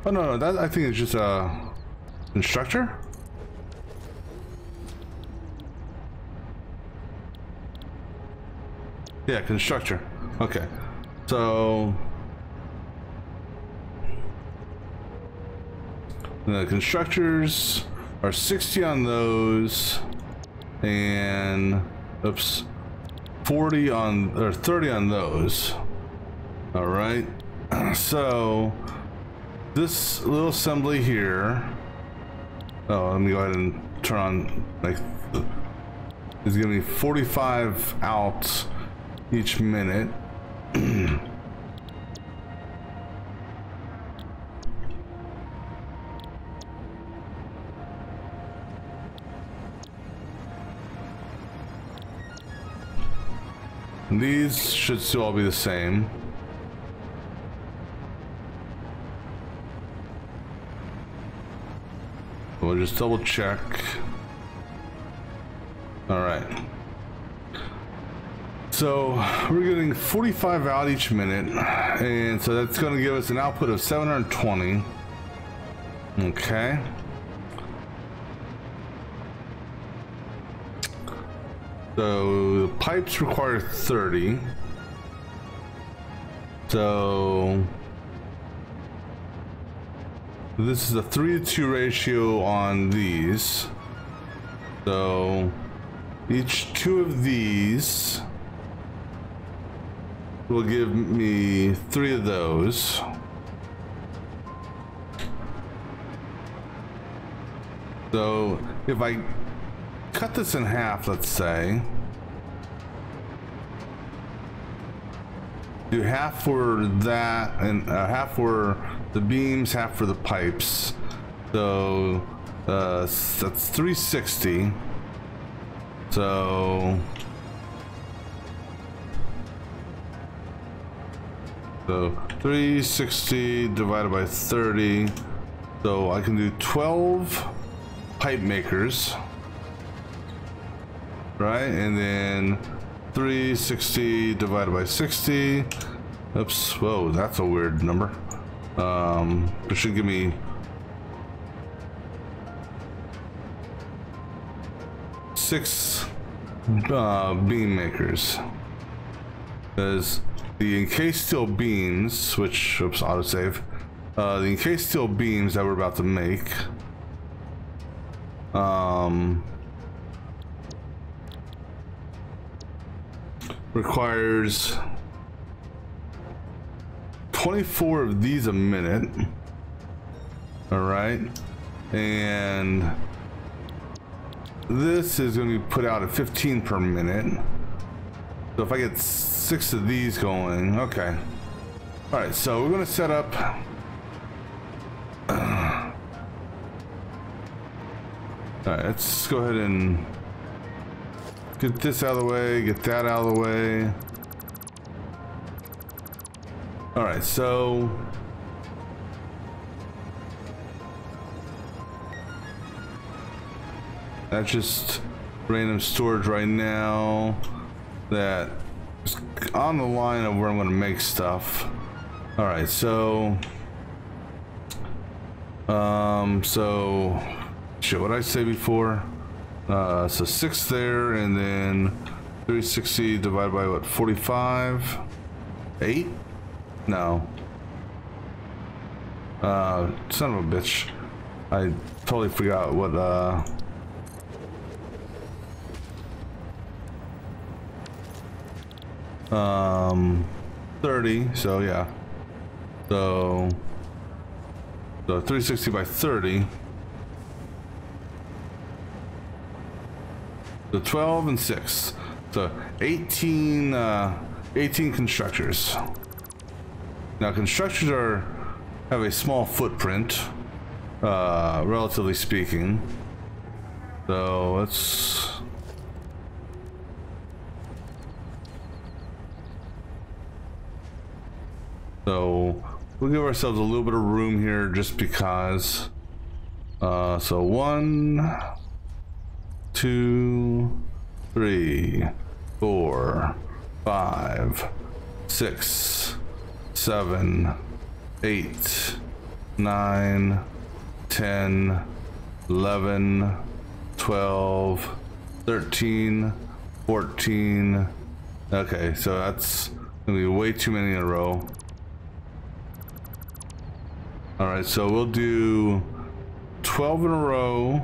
oh no, that I think it's just a instructor. Yeah, constructor. Okay, so the constructors are 60 on those, and oops, 40 on or 30 on those. All right, so this little assembly here. Oh, let me go ahead and turn on, like, it's gonna be 45 out each minute. These should still all be the same. We'll just double check. All right. So we're getting 45 out each minute, and so that's going to give us an output of 720. Okay. So the pipes require 30. So this is a 3-to-2 ratio on these. So each 2 of these will give me 3 of those. So if I cut this in half, let's say, do half for that and half for the beams, half for the pipes. So that's 360. So 360 divided by 30. So I can do 12 pipe makers, right? And then 360 divided by 60. Oops, whoa, that's a weird number. It should give me 6 beam makers, because the encased steel beams, which, oops, autosave, the encased steel beams that we're about to make, requires 24 of these a minute. All right, and this is going to be put out at 15 per minute. So if I get 6 of these going, okay. All right, so we're going to set up. All right, let's go ahead and get this out of the way, get that out of the way. All right, so that's just random storage right now that is on the line of where I'm going to make stuff. All right, so shit, what did I say before? So 6 there, and then 360 divided by what, 45? 8? No. Son of a bitch. I totally forgot what, 30, so yeah. So 360 by 30. So 12 and 6. So 18 constructors. Now constructors have a small footprint, relatively speaking. So let's we'll give ourselves a little bit of room here just because. So 1, 2, 3, 4, 5, 6, 7, 8, 9, 10, 11, 12, 13, 14. Okay, so that's gonna be way too many in a row. All right, so we'll do 12 in a row.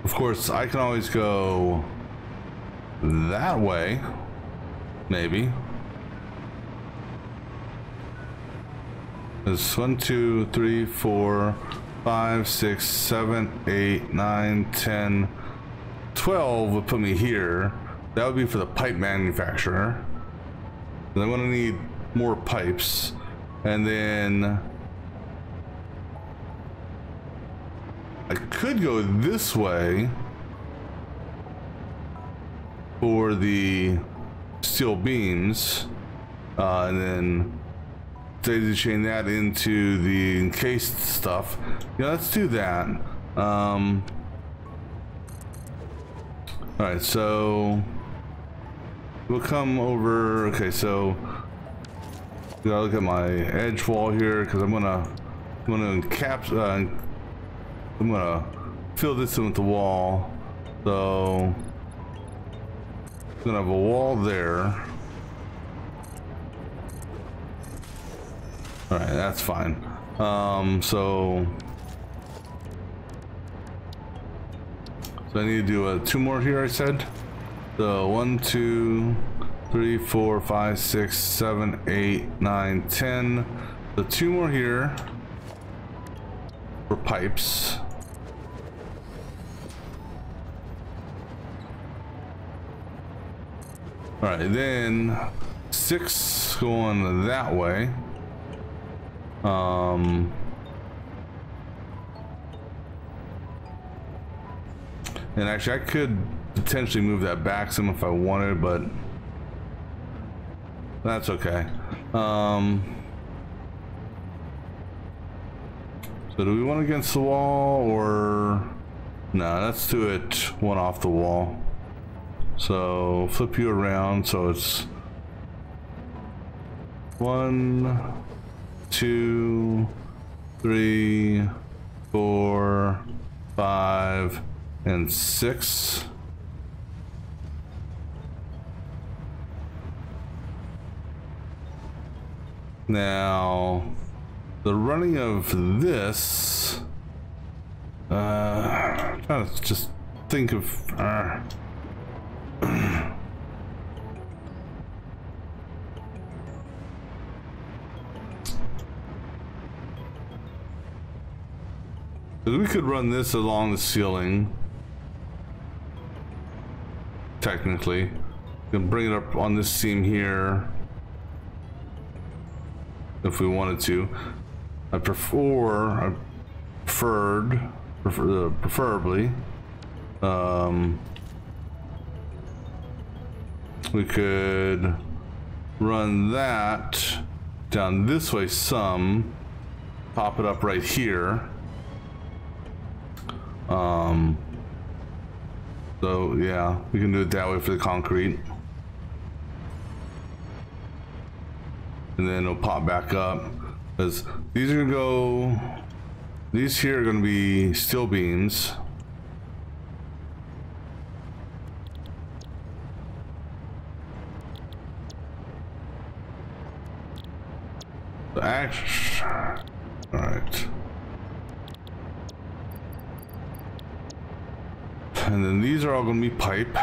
Of course, I can always go that way, maybe. There's 1, 2, 3, 4, 5, 6, 7, 8, 9, 10, 12 would put me here. That would be for the pipe manufacturer. And I'm gonna need more pipes. And then I could go this way for the steel beams, and then daisy chain that into the encased stuff. Yeah, let's do that. All right, so we'll come over. Okay, so we gotta look at my edge wall here because I'm gonna fill this in with the wall. So I'm gonna have a wall there. All right, that's fine. So I need to do two more here, I said. So 1, 2, 3, 4, 5, 6, 7, 8, 9, 10. So 2 more here for pipes. All right, then 6 going that way. And actually I could potentially move that back some if I wanted, but that's okay. So do we want against the wall or no? Let's do it one off the wall. So flip you around so it's 1, 2, 3, 4, 5, and 6. Now, the running of this, I'm trying to just think of, we could run this along the ceiling. Technically, we can bring it up on this seam here if we wanted to. Preferably, we could run that down this way some, pop it up right here. So yeah, we can do it that way for the concrete. And then it'll pop back up. Because these are gonna go, these here are gonna be steel beams. All right. And then these are all going to be pipe.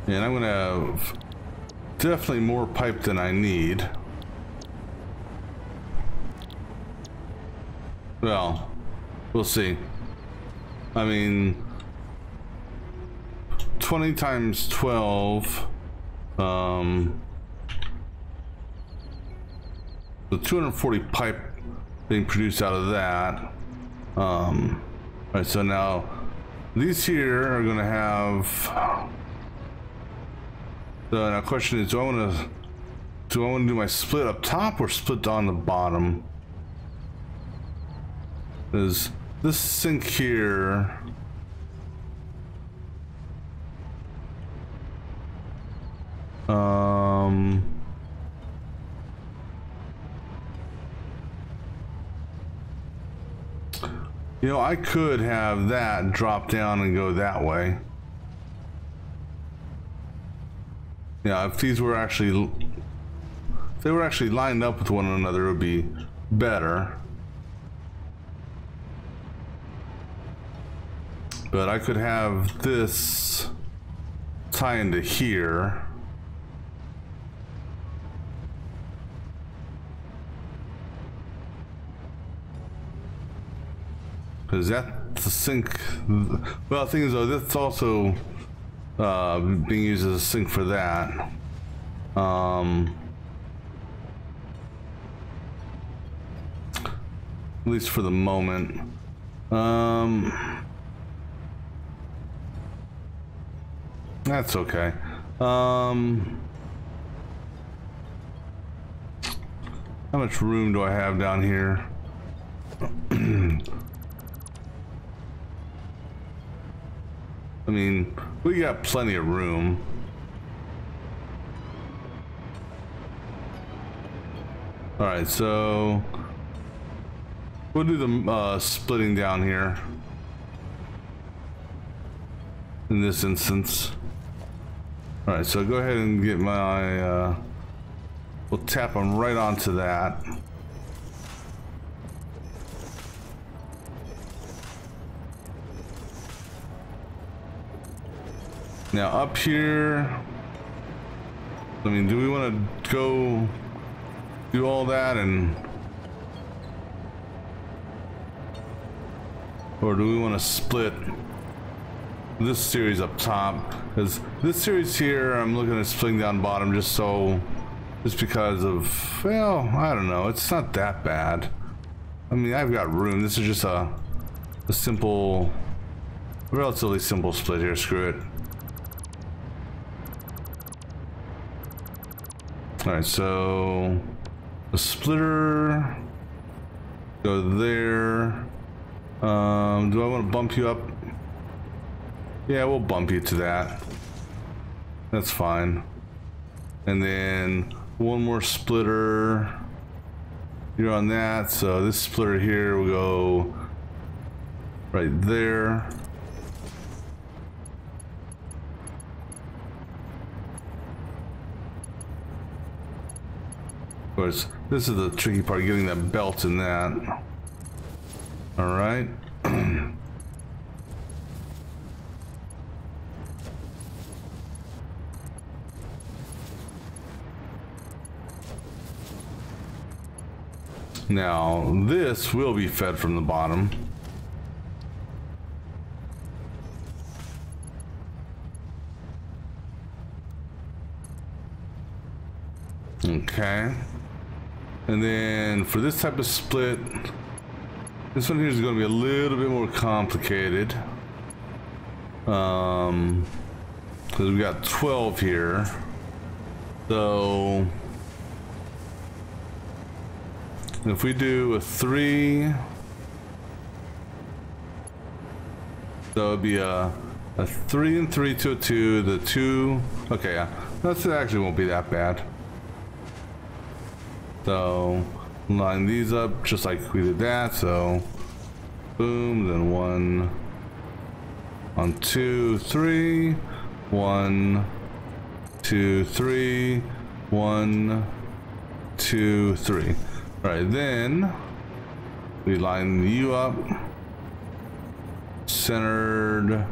And I'm going to have definitely more pipe than I need. Well, we'll see. I mean, 20 times 12, so 240 pipe being produced out of that. All right, so now these here are going to have. So now, question is, do I want to do my split up top or split on the bottom? Is this sink here? You know, I could have that drop down and go that way. Yeah, if these were actually, if they were actually lined up with one another, it would be better. But I could have this tie into here. Because that's the sink. Well, the thing is though, that's also being used as a sink for that. At least for the moment. That's okay. How much room do I have down here? I mean, we got plenty of room. All right, so we'll do the splitting down here in this instance. All right, so go ahead and get my, we'll tap them right onto that. Now up here, I mean, do we want to go do all that and, or do we want to split this series up top? Because this series here, I'm looking at splitting down bottom just because of, well, I don't know, it's not that bad. I mean, I've got room. This is just a simple, relatively simple split here. Screw it. All right, so the splitter, go there. Do I want to bump you up? Yeah, we'll bump you to that. That's fine. And then one more splitter. You're on that, so this splitter here will go right there. Of course, this is the tricky part, getting that belt in that. All right. Now, this will be fed from the bottom. Okay. And then for this type of split, this one here is going to be a little bit more complicated. Because we got 12 here. So if we do a 3, so it'd be a 3 and 3 to a 2, the 2, okay, yeah, that actually won't be that bad. So line these up just like we did that, so boom, then 1 on 2, 3, 1, 2, 3, 1, 2, 3. All right, then we line you up, centered,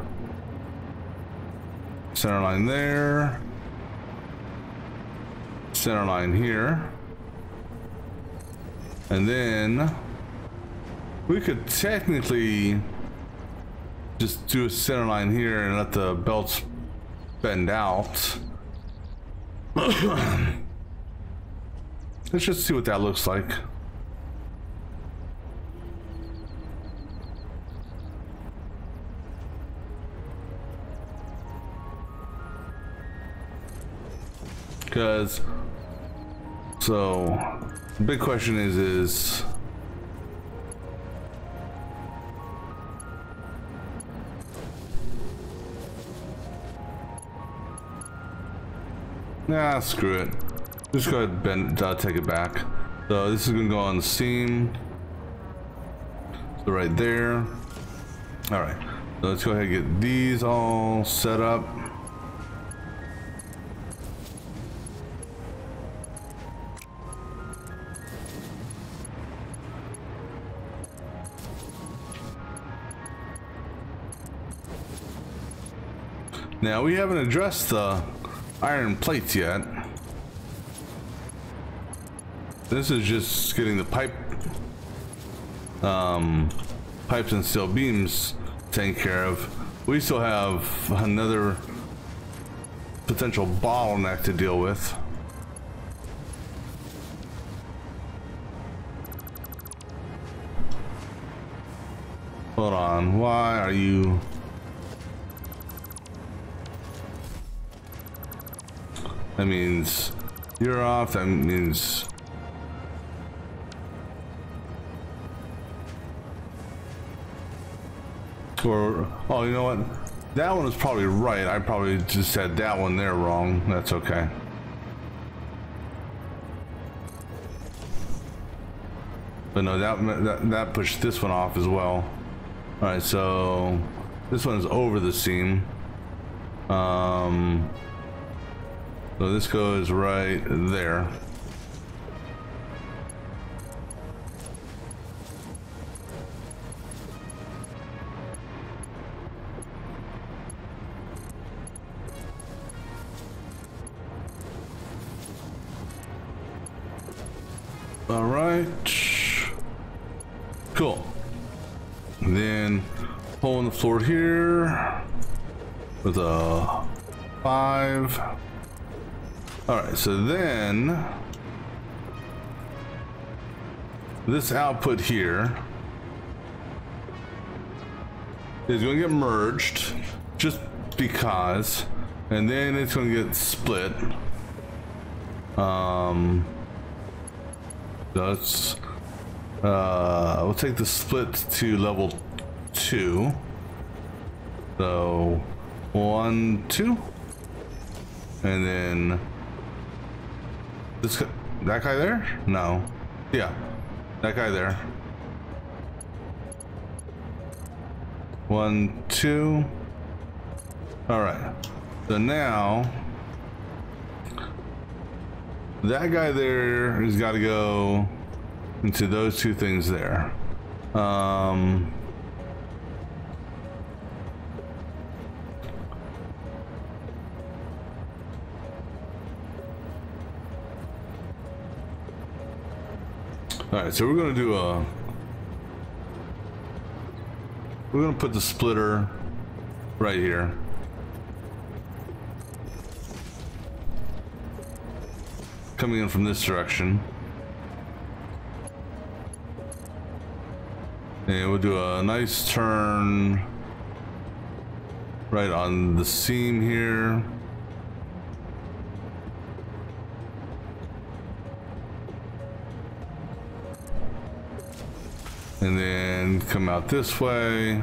center line there, center line here, and then we could technically just do a center line here and let the belts bend out. Let's just see what that looks like. Because, so, the big question is nah, screw it. Just go ahead and take it back. So this is gonna go on the seam. So right there. All right, so let's go ahead and get these all set up. Now we haven't addressed the iron plates yet. This is just getting the pipe pipes and steel beams taken care of, we still have another potential bottleneck to deal with. Hold on, why are you... That means you're off, that means... Or, oh, you know what? That one was probably right. I probably just had that one there wrong. That's okay. But no, that pushed this one off as well. All right, so this one's over the seam. So this goes right there. All right, cool. And then hole in the floor here with a 5. All right, so then this output here is going to get merged just because, and then it's going to get split. Let's we'll take the split to level 2. So 1, 2, and then this that guy there? No, yeah, that guy there. 1, 2. All right. So now that guy there has got to go into those two things there. All right, so we're going to do we're going to put the splitter right here. Coming in from this direction. And we'll do a nice turn right on the seam here. And then come out this way.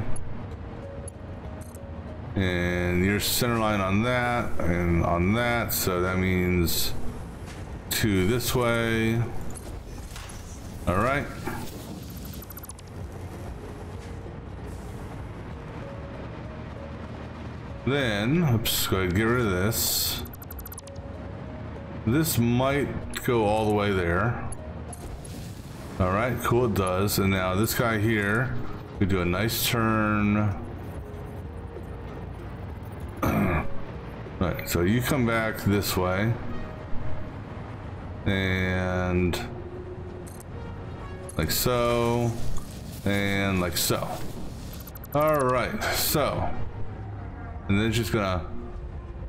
And your center line on that and on that, so that means 2 this way. All right. Then, oops, go ahead and get rid of this. This might go all the way there. All right, cool, it does. And now this guy here, we do a nice turn. All right, so you come back this way. And like so, and like so. All right, so, and then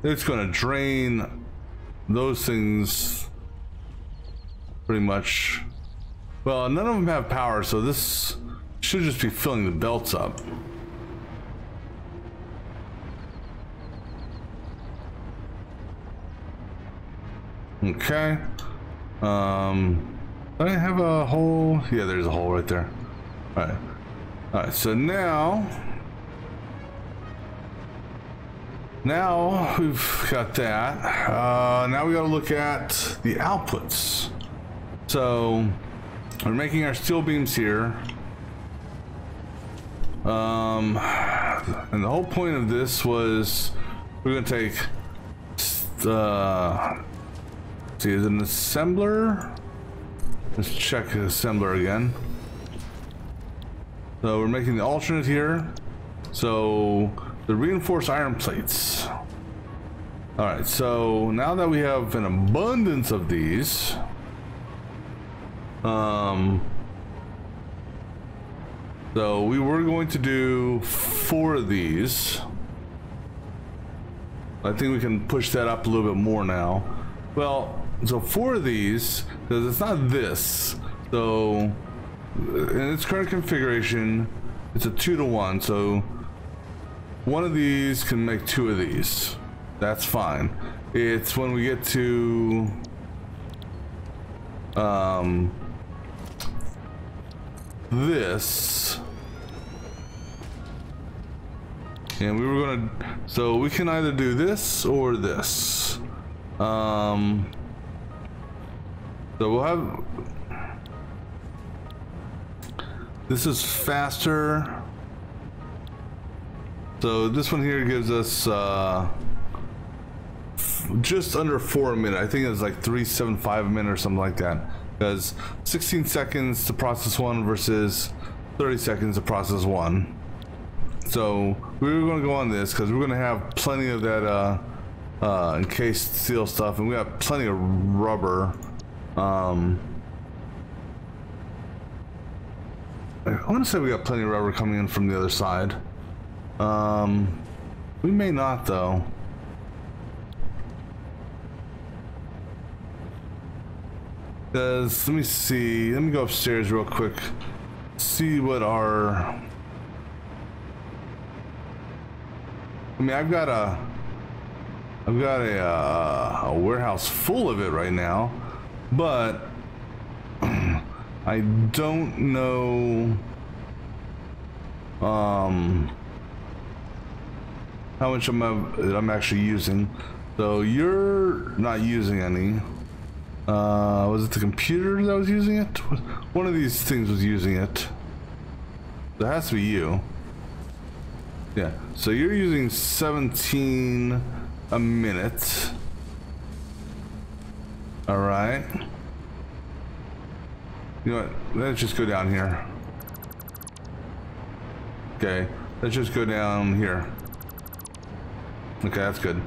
it's gonna drain those things pretty much. Well, none of them have power, so this should just be filling the belts up. Okay. I have a hole. Yeah, there's a hole right there. All right. All right. So now we've got that. Now we got to look at the outputs. So we're making our steel beams here. And the whole point of this was we're going to take see, is it an assembler? Let's check the assembler again. So we're making the alternate here. So the reinforced iron plates. All right, so now that we have an abundance of these, So we were going to do 4 of these. I think we can push that up a little bit more now. Well, so 4 of these, because it's not this. So in its current configuration, it's a 2-to-1. So one of these can make 2 of these. That's fine. It's when we get to this, and we were gonna, so we can either do this or this. So we'll have, this is faster. So this one here gives us just under 4 a minute. I think it's like 3.75 a minute or something like that, because 16 seconds to process one versus 30 seconds to process one. So we were going to go on this because we're going to have plenty of that encased steel stuff, and we have plenty of rubber. I want to say we got plenty of rubber coming in from the other side. We may not though. Let me see. Let me go upstairs real quick. See what our. I mean, I've got a warehouse full of it right now, but I don't know how much I'm actually using. So you're not using any. Was it the computer that was using it? One of these things was using it. That has to be you. Yeah, so you're using 17 a minute. All right. You know what? Let's just go down here. Okay, let's just go down here. Okay, that's good.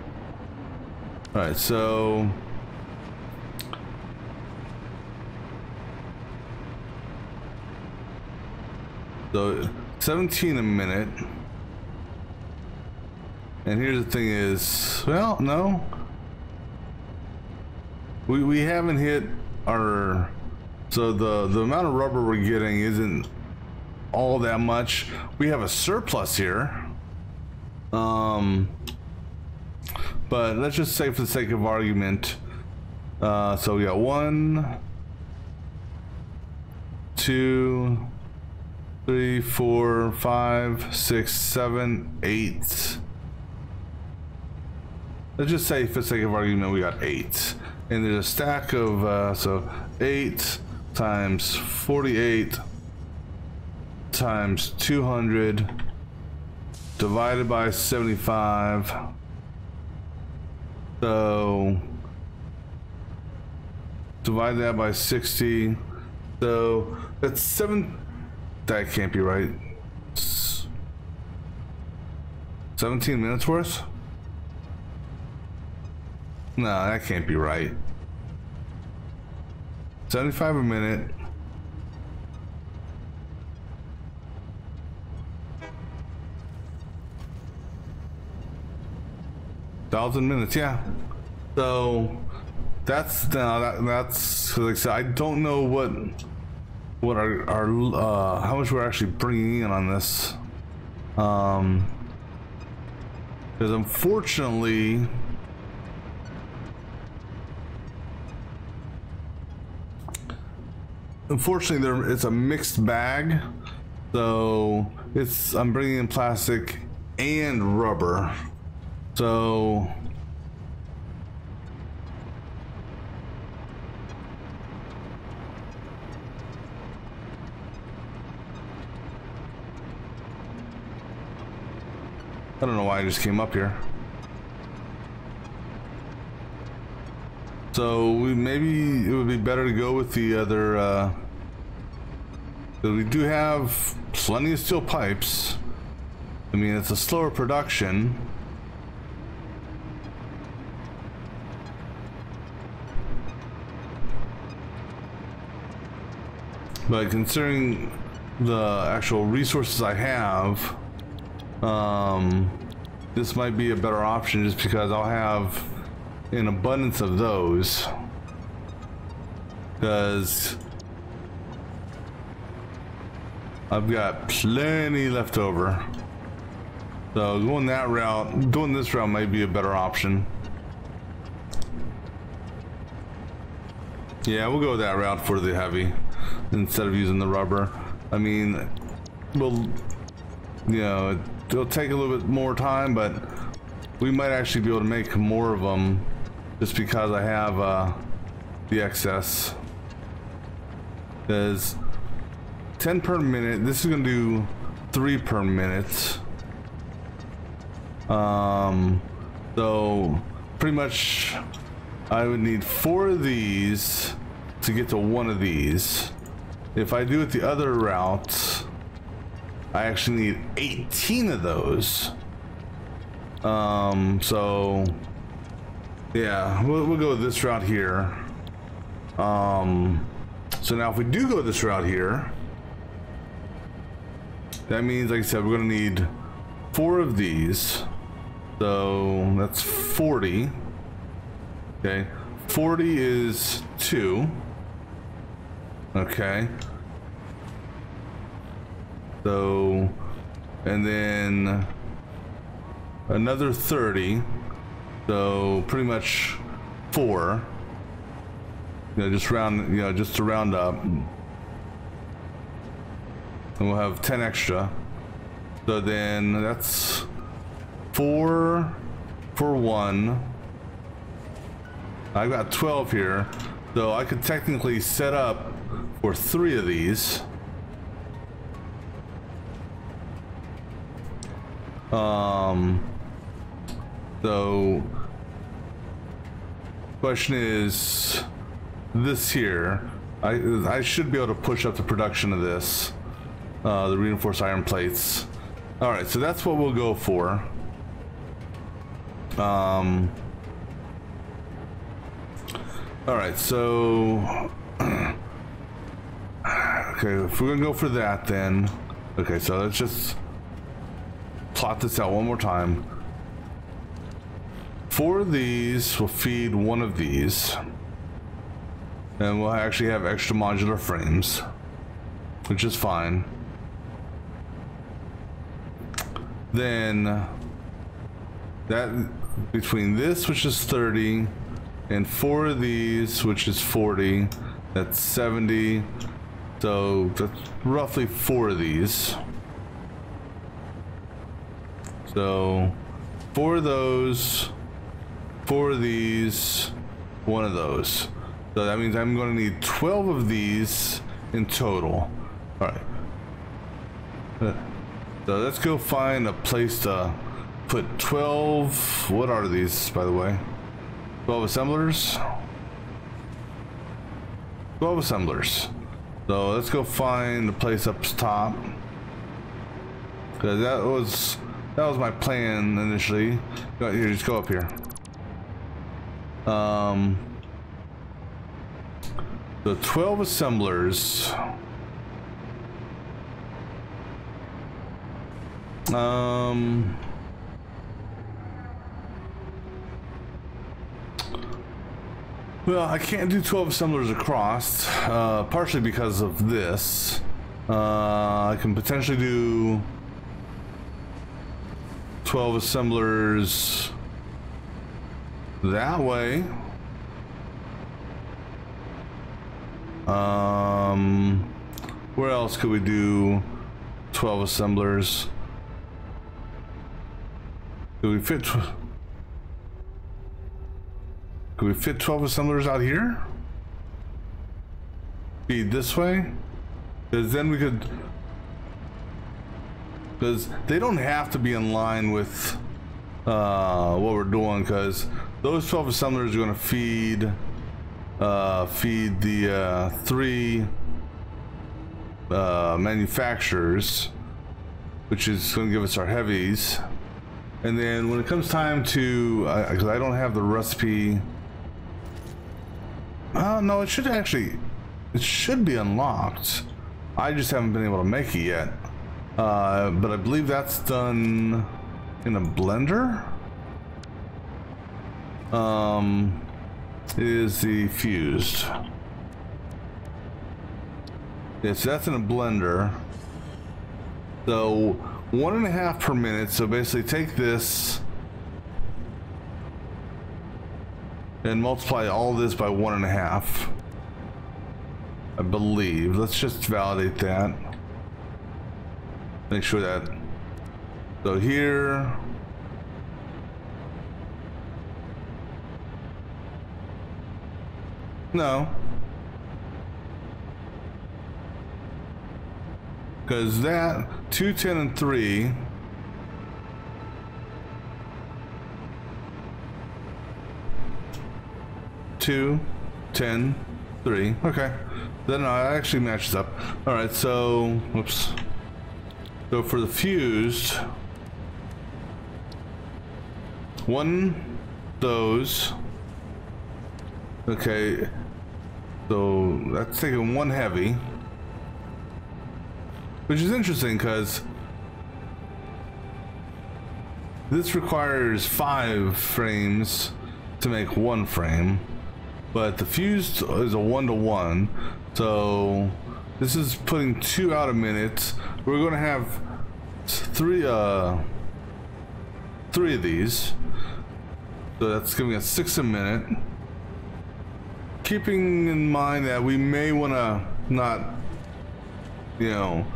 All right, so So 17 a minute. And here's the thing is, well, no. We haven't hit our, so the amount of rubber we're getting isn't all that much. We have a surplus here. But let's just say for the sake of argument, so we got 1, 2, 3, 4, 5, 6, 7, 8. Let's just say for the sake of argument we got 8. And there's a stack of, so 8 times 48 times 200 divided by 75. So divide that by 60. So that's 7. That can't be right. 17 minutes worth? No, that can't be right. 75 a minute. Thousand minutes, yeah. So that's that's like I said, I don't know what our how much we're actually bringing in on this, because unfortunately it's a mixed bag. So I'm bringing in plastic and rubber. So I don't know why I just came up here. So maybe it would be better to go with the other, because we do have plenty of steel pipes. I mean, it's a slower production. But considering the actual resources I have, this might be a better option just because I'll have an abundance of those. Because I've got plenty left over. So going that route, doing this route might be a better option. Yeah, we'll go that route for the heavy instead of using the rubber. I mean, we'll, you know, it'll take a little bit more time, but we might actually be able to make more of them just because I have the excess. Because 10 per minute, this is gonna do 3 per minute. So pretty much I would need 4 of these to get to 1 of these. If I do it the other route, I actually need 18 of those. So yeah, we'll go this route here. So now if we do go this route here, that means, like I said, we're gonna need 4 of these. So that's 40. Okay, 40 is 2. Okay. So, and then another 30. So pretty much 4. You know, just round, you know, just to round up. And we'll have 10 extra. So then that's 4 for 1. I've got 12 here. So I could technically set up for 3 of these. So question is this here. I should be able to push up the production of this, the reinforced iron plates. All right, so that's what we'll go for. All right, so okay, if we're gonna go for that, then okay, so let's just plot this out one more time. 4 of these will feed 1 of these, and we'll actually have extra modular frames, which is fine. Then that between this, which is 30, and 4 of these, which is 40, that's 70. So that's roughly 4 of these. So 4 of those, 4 of these, 1 of those. So that means I'm going to need 12 of these in total. All right. So let's go find a place to put 12. What are these, by the way? 12 assemblers. 12 assemblers. So let's go find a place up top. Because that was my plan initially. Here, just go up here. The 12 assemblers. Well, I can't do 12 assemblers across, partially because of this. I can potentially do 12 assemblers that way. Where else could we do 12 assemblers? Could we fit 12 assemblers out here? Feed this way? Because then we could, because they don't have to be in line with what we're doing, because those 12 assemblers are going to feed the 3 manufacturers, which is going to give us our heavies. And then when it comes time to, because I don't have the recipe. No, it should be unlocked. I just haven't been able to make it yet. But I believe that's done in a blender. Is the fused. Yes, that's in a blender. So 1.5 per minute. So basically take this and multiply all this by 1.5. I believe. Let's just validate that. Make sure that. So here. No. Because that 2, 10, and 3. Two, 10, 3. Okay. Then it actually matches up. All right. So, whoops. So for the fused, one, those. Okay. So that's taking one heavy, which is interesting because this requires 5 frames to make 1 frame, but the fused is a 1-to-1. So this is putting 2 out a minute. We're going to have 3 of these, so that's giving us 6 a minute. Keeping in mind that we may want to not, you know,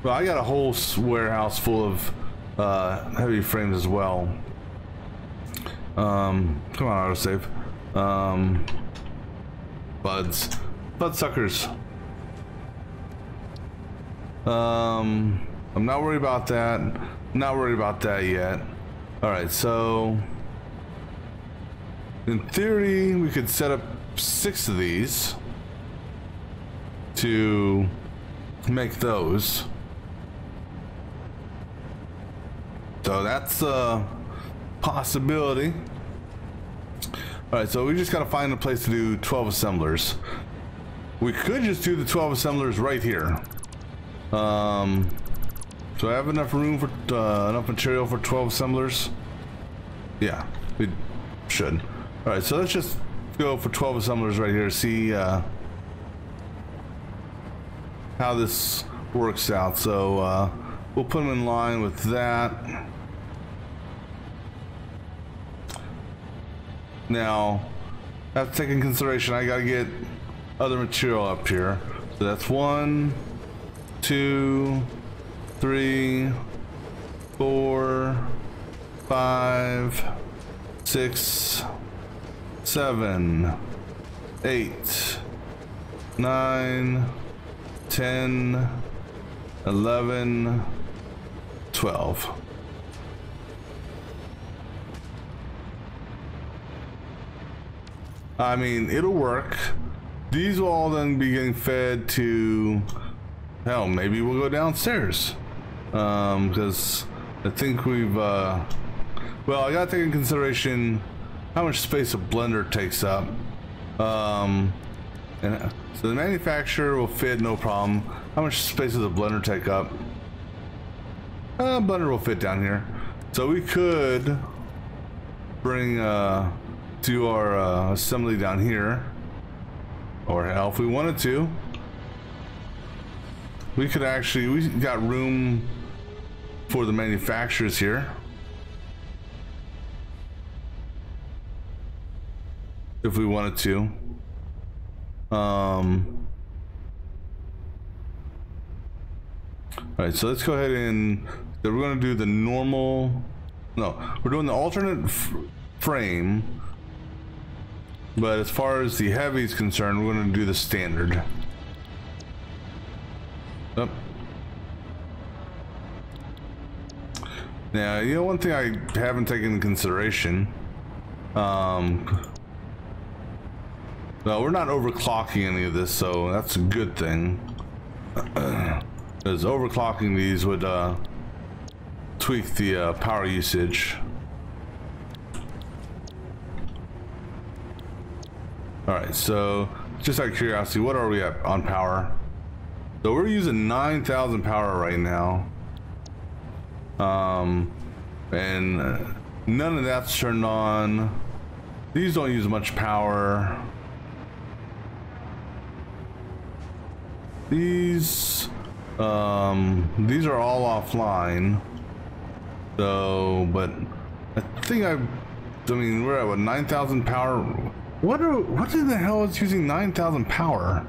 well, I got a whole warehouse full of heavy frames as well. Come on, autosave. Bud suckers. I'm not worried about that. Not worried about that yet. All right, so in theory, we could set up 6 of these to make those. So that's a possibility. All right, so we just got to find a place to do 12 assemblers. We could just do the 12 assemblers right here. So I have enough room for enough material for 12 assemblers. Yeah, we should. All right, so let's just go for 12 assemblers right here. See how this works out. So we'll put them in line with that. Now, I have to take in consideration I gotta get other material up here. So that's 1, 2, 3, 4, 5, 6, 7, 8, 9, 10, 11, 12. I mean, it'll work. These will all then be getting fed to, hell, maybe we'll go downstairs. Because I think we've, well, I gotta take in consideration how much space a blender takes up. And so the manufacturer will fit no problem. How much space does a blender take up? Blender will fit down here. So we could bring, do our assembly down here, or hell, if we wanted to, we could actually, we got room for the manufacturers here if we wanted to. All right, so let's go ahead and we're going to do the normal, no, we're doing the alternate frame. But as far as the heavy is concerned, we're going to do the standard. Oh. Now, you know, one thing I haven't taken into consideration. Well, we're not overclocking any of this, so that's a good thing. Because overclocking these would tweak the power usage. All right, so just out of curiosity, what are we at on power? So we're using 9,000 power right now. And none of that's turned on. These don't use much power. These are all offline. So, but I think I mean, we're at what, 9,000 power? What in the hell is using 9,000 power?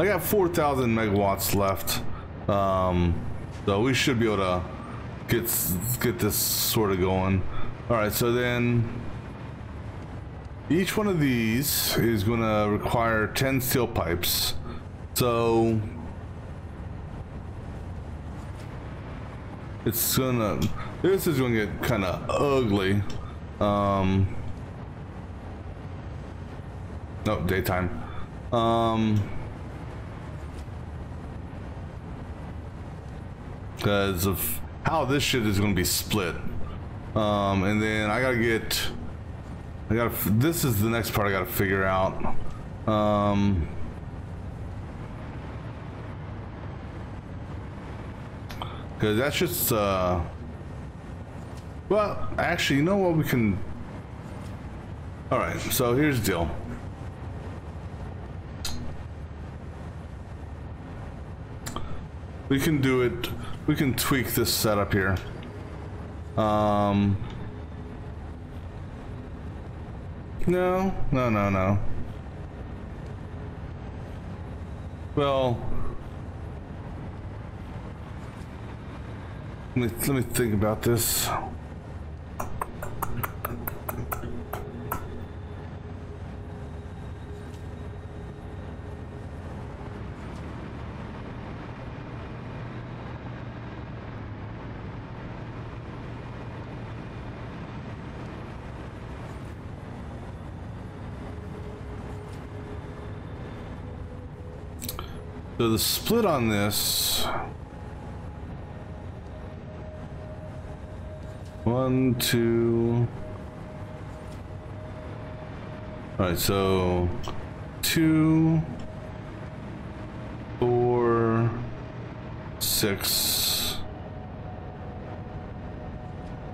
I got 4,000 megawatts left, so we should be able to get this sort of going. All right, so then each one of these is going to require 10 steel pipes. So this is gonna get kind of ugly. No, daytime. Because of how this shit is going to be split. And then this is the next part I got to figure out. Because that's just, well, actually, you know what, we can, all right, so here's the deal. We can do it. We can tweak this setup here. No. Well, let me think about this. So the split on this, 1, 2. All right, so 2, 4, 6.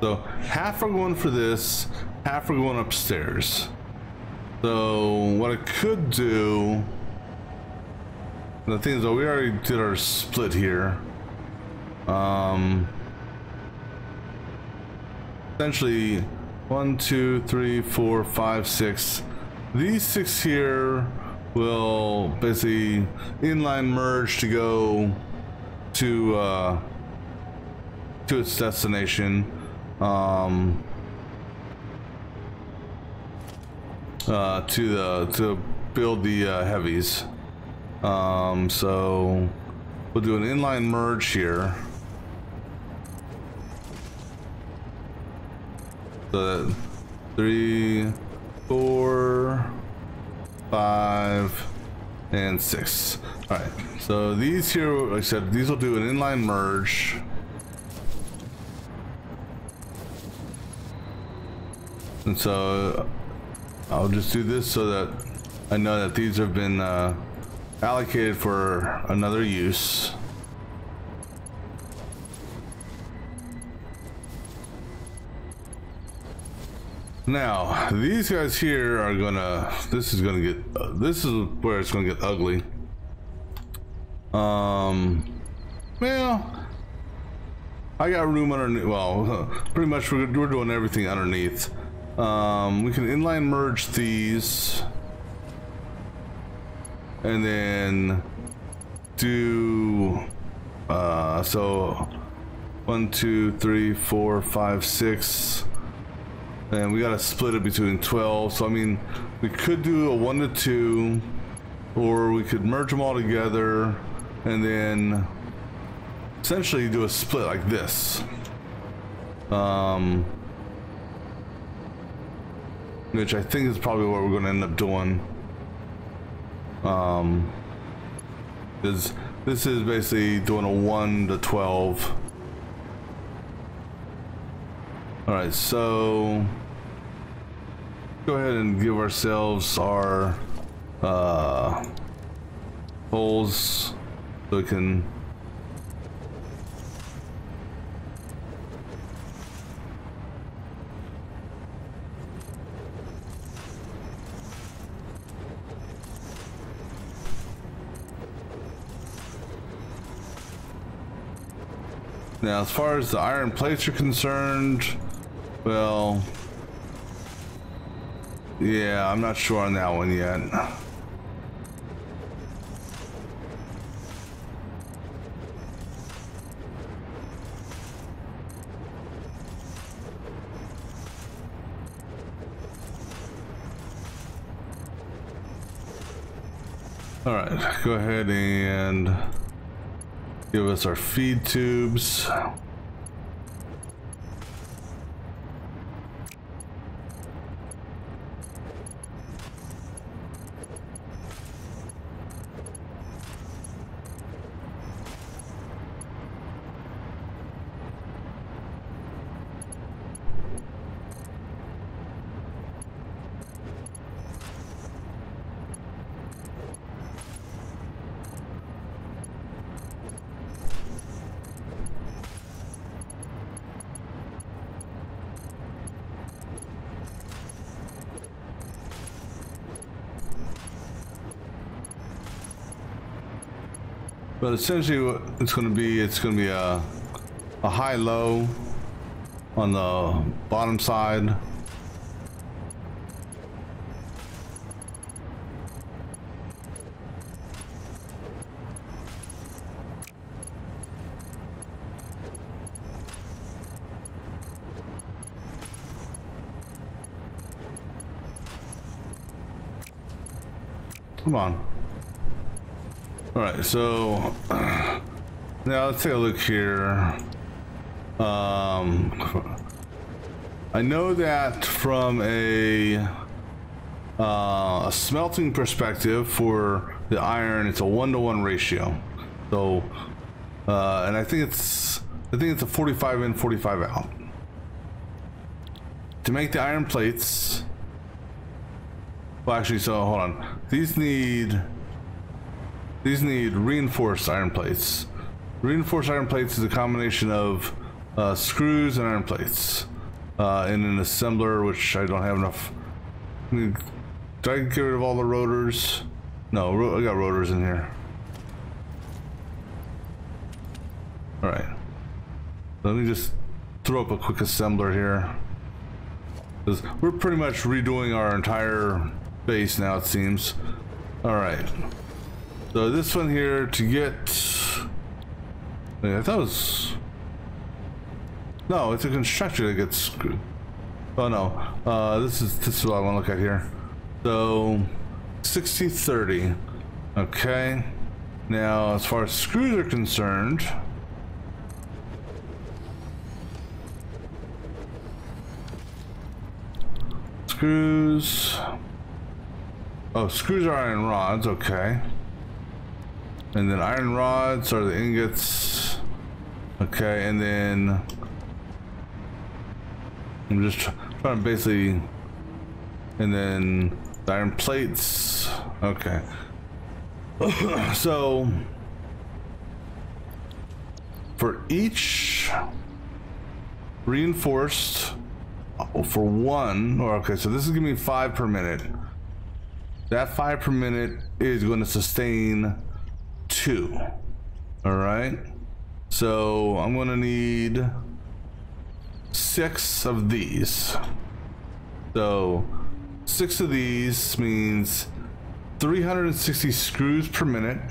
So half are going for this, half are going upstairs. So what I could do, the thing is that we already did our split here. Essentially 1, 2, 3, 4, 5, 6. These 6 here will basically inline merge to go to its destination. To build the heavies. So we'll do an inline merge here. So that 3, 4, 5, and 6. All right. So these here, like I said, these will do an inline merge. And so I'll just do this so that I know that these have been allocated for another use. Now these guys here are gonna, this is this is where it's gonna get ugly. Well, I got room underneath. Well, pretty much we're doing everything underneath. We can inline merge these and then do so 1, 2, 3, 4, 5, 6, and we got to split it between 12. So I mean, we could do a 1 to 2, or we could merge them all together and then essentially do a split like this. Which I think is probably what we're going to end up doing. Because this is basically doing a 1 to 12. All right, so go ahead and give ourselves our holes so we can now, as far as the iron plates are concerned, well, yeah, I'm not sure on that one yet. All right, go ahead and give us our feed tubes. But essentially what it's going to be a high-low on the bottom side. Come on. All right, so now let's take a look here. I know that from a smelting perspective for the iron, it's a 1-to-1 ratio. So, and I think it's a 45 in, 45 out. To make the iron plates, well, actually, so hold on. These need reinforced iron plates. Reinforced iron plates is a combination of screws and iron plates in an assembler, which I don't have enough. Did I get rid of all the rotors? No, I got rotors in here. All right. Let me just throw up a quick assembler here. 'Cause we're pretty much redoing our entire base now, it seems. All right. So this one here to get, I thought it was, no, it's a constructor that gets screwed. Oh no, this is what I want to look at here. So 60-30. Okay. Now as far as screws are concerned, screws, oh, screws are iron rods, okay. And then iron rods are the ingots. Okay, and then I'm just trying to basically, and then the iron plates. Okay. So for each reinforced for one, or okay, so this is giving me 5 per minute. That 5 per minute is going to sustain 2. All right, so I'm gonna need 6 of these. So 6 of these means 360 screws per minute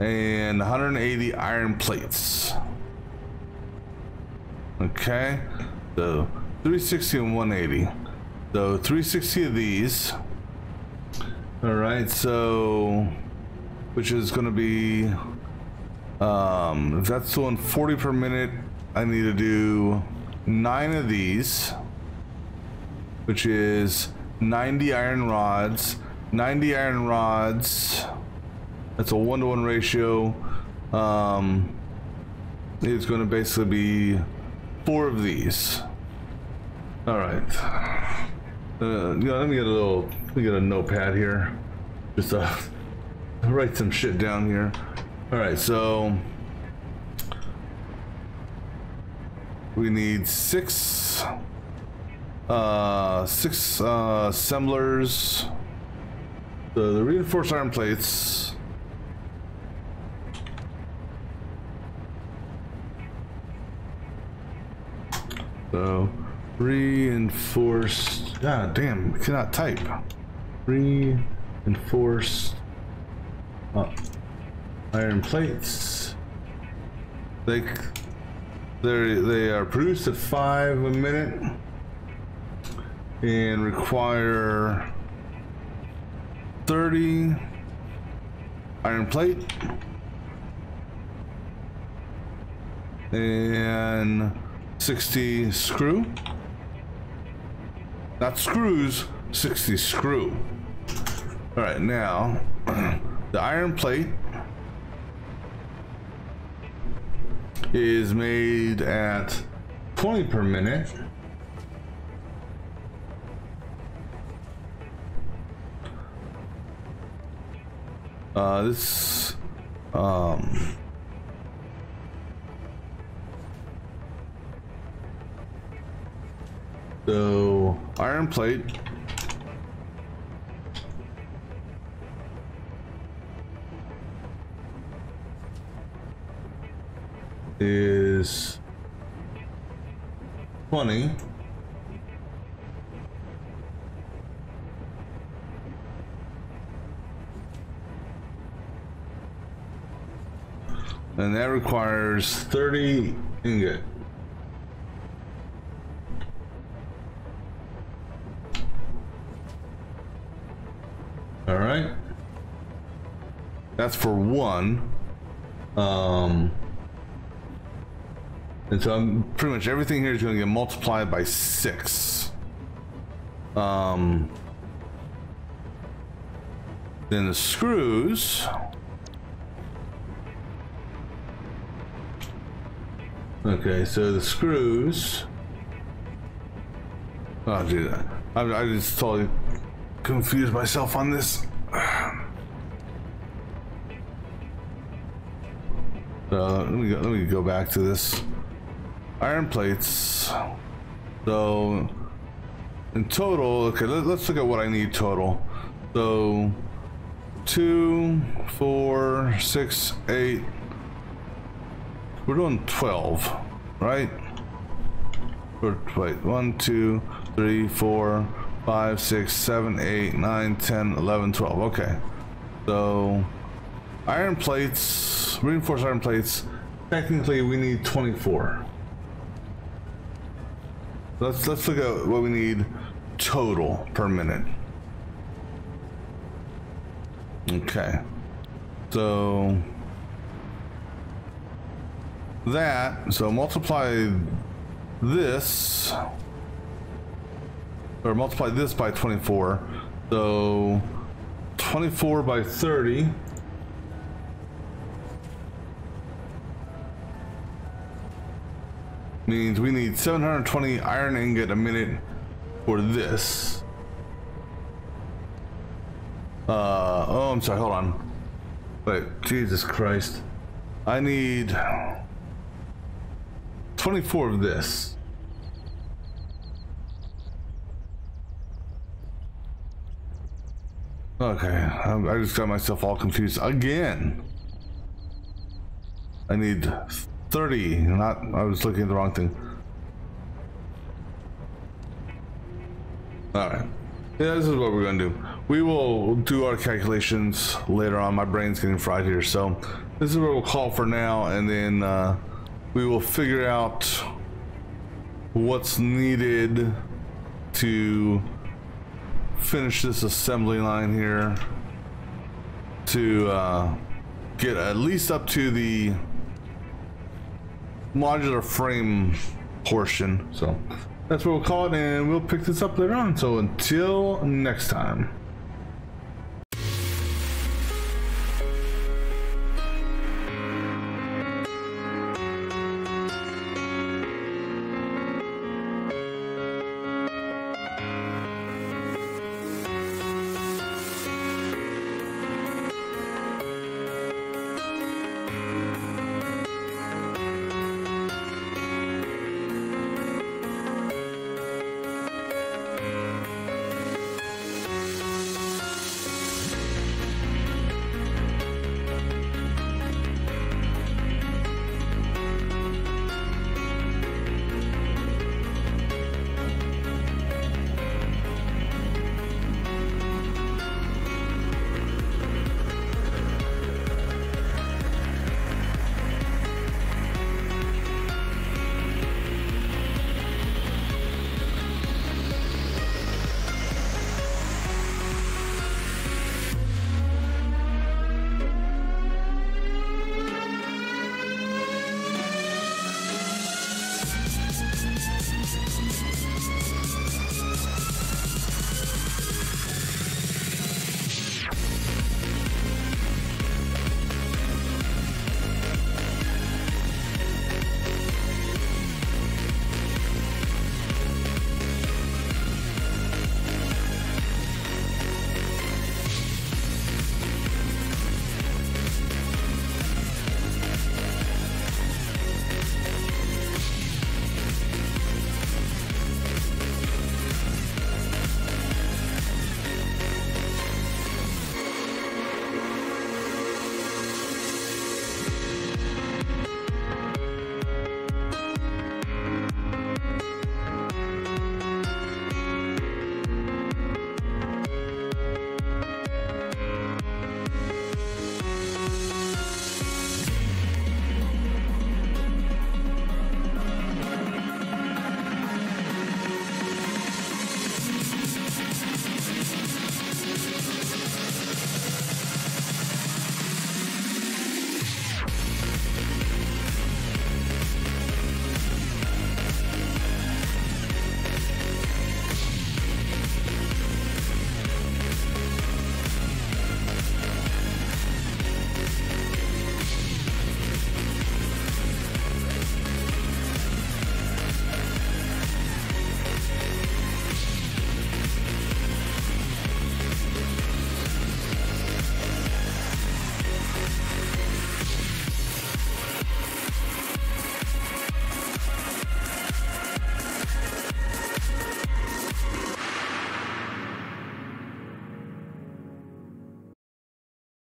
and 180 iron plates. Okay, so 360 and 180. So 360 of these. All right, so which is going to be, if that's doing 40 per minute, I need to do 9 of these, which is 90 iron rods. 90 iron rods, that's a 1-to-1 ratio. It's going to basically be 4 of these. All right. Yeah, let me get a notepad here. Just write some shit down here. All right, so we need six assemblers. The reinforced iron plates. So reinforced. God damn, I cannot type. Reinforced iron plates. They are produced at 5 a minute and require 30 iron plate and 60 screw. Not screws, 60 screw. All right, now the iron plate is made at 20 per minute. So iron plate is 20. And that requires 30 ingot. All right. That's for one. And so I'm pretty much everything here is going to get multiplied by 6. Then the screws. Okay, so the screws. Oh, dude, I just totally confused myself on this. Let me go back to this. Iron plates. So in total, okay, let's look at what I need total. So 2, 4, 6, 8. We're doing 12, right? Wait, 1, 2, 3, 4, 5, 6, 7, 8, 9, 10, 11, 12. Okay. So iron plates, reinforced iron plates, technically we need 24. Let's look at what we need total per minute. Okay. So so multiply this, or multiply this by 24. So 24 by 30 means we need 720 iron ingot a minute for this. Oh, I'm sorry, hold on. Wait, Jesus Christ. I need 24 of this. Okay, I just got myself all confused again. I need 30, I was looking at the wrong thing. All right, yeah, this is what we're gonna do. We will do our calculations later on. My brain's getting fried here, so this is what we'll call for now, and then we will figure out what's needed to finish this assembly line here to get at least up to the modular frame portion. So that's what we'll call it, and we'll pick this up later on. So until next time.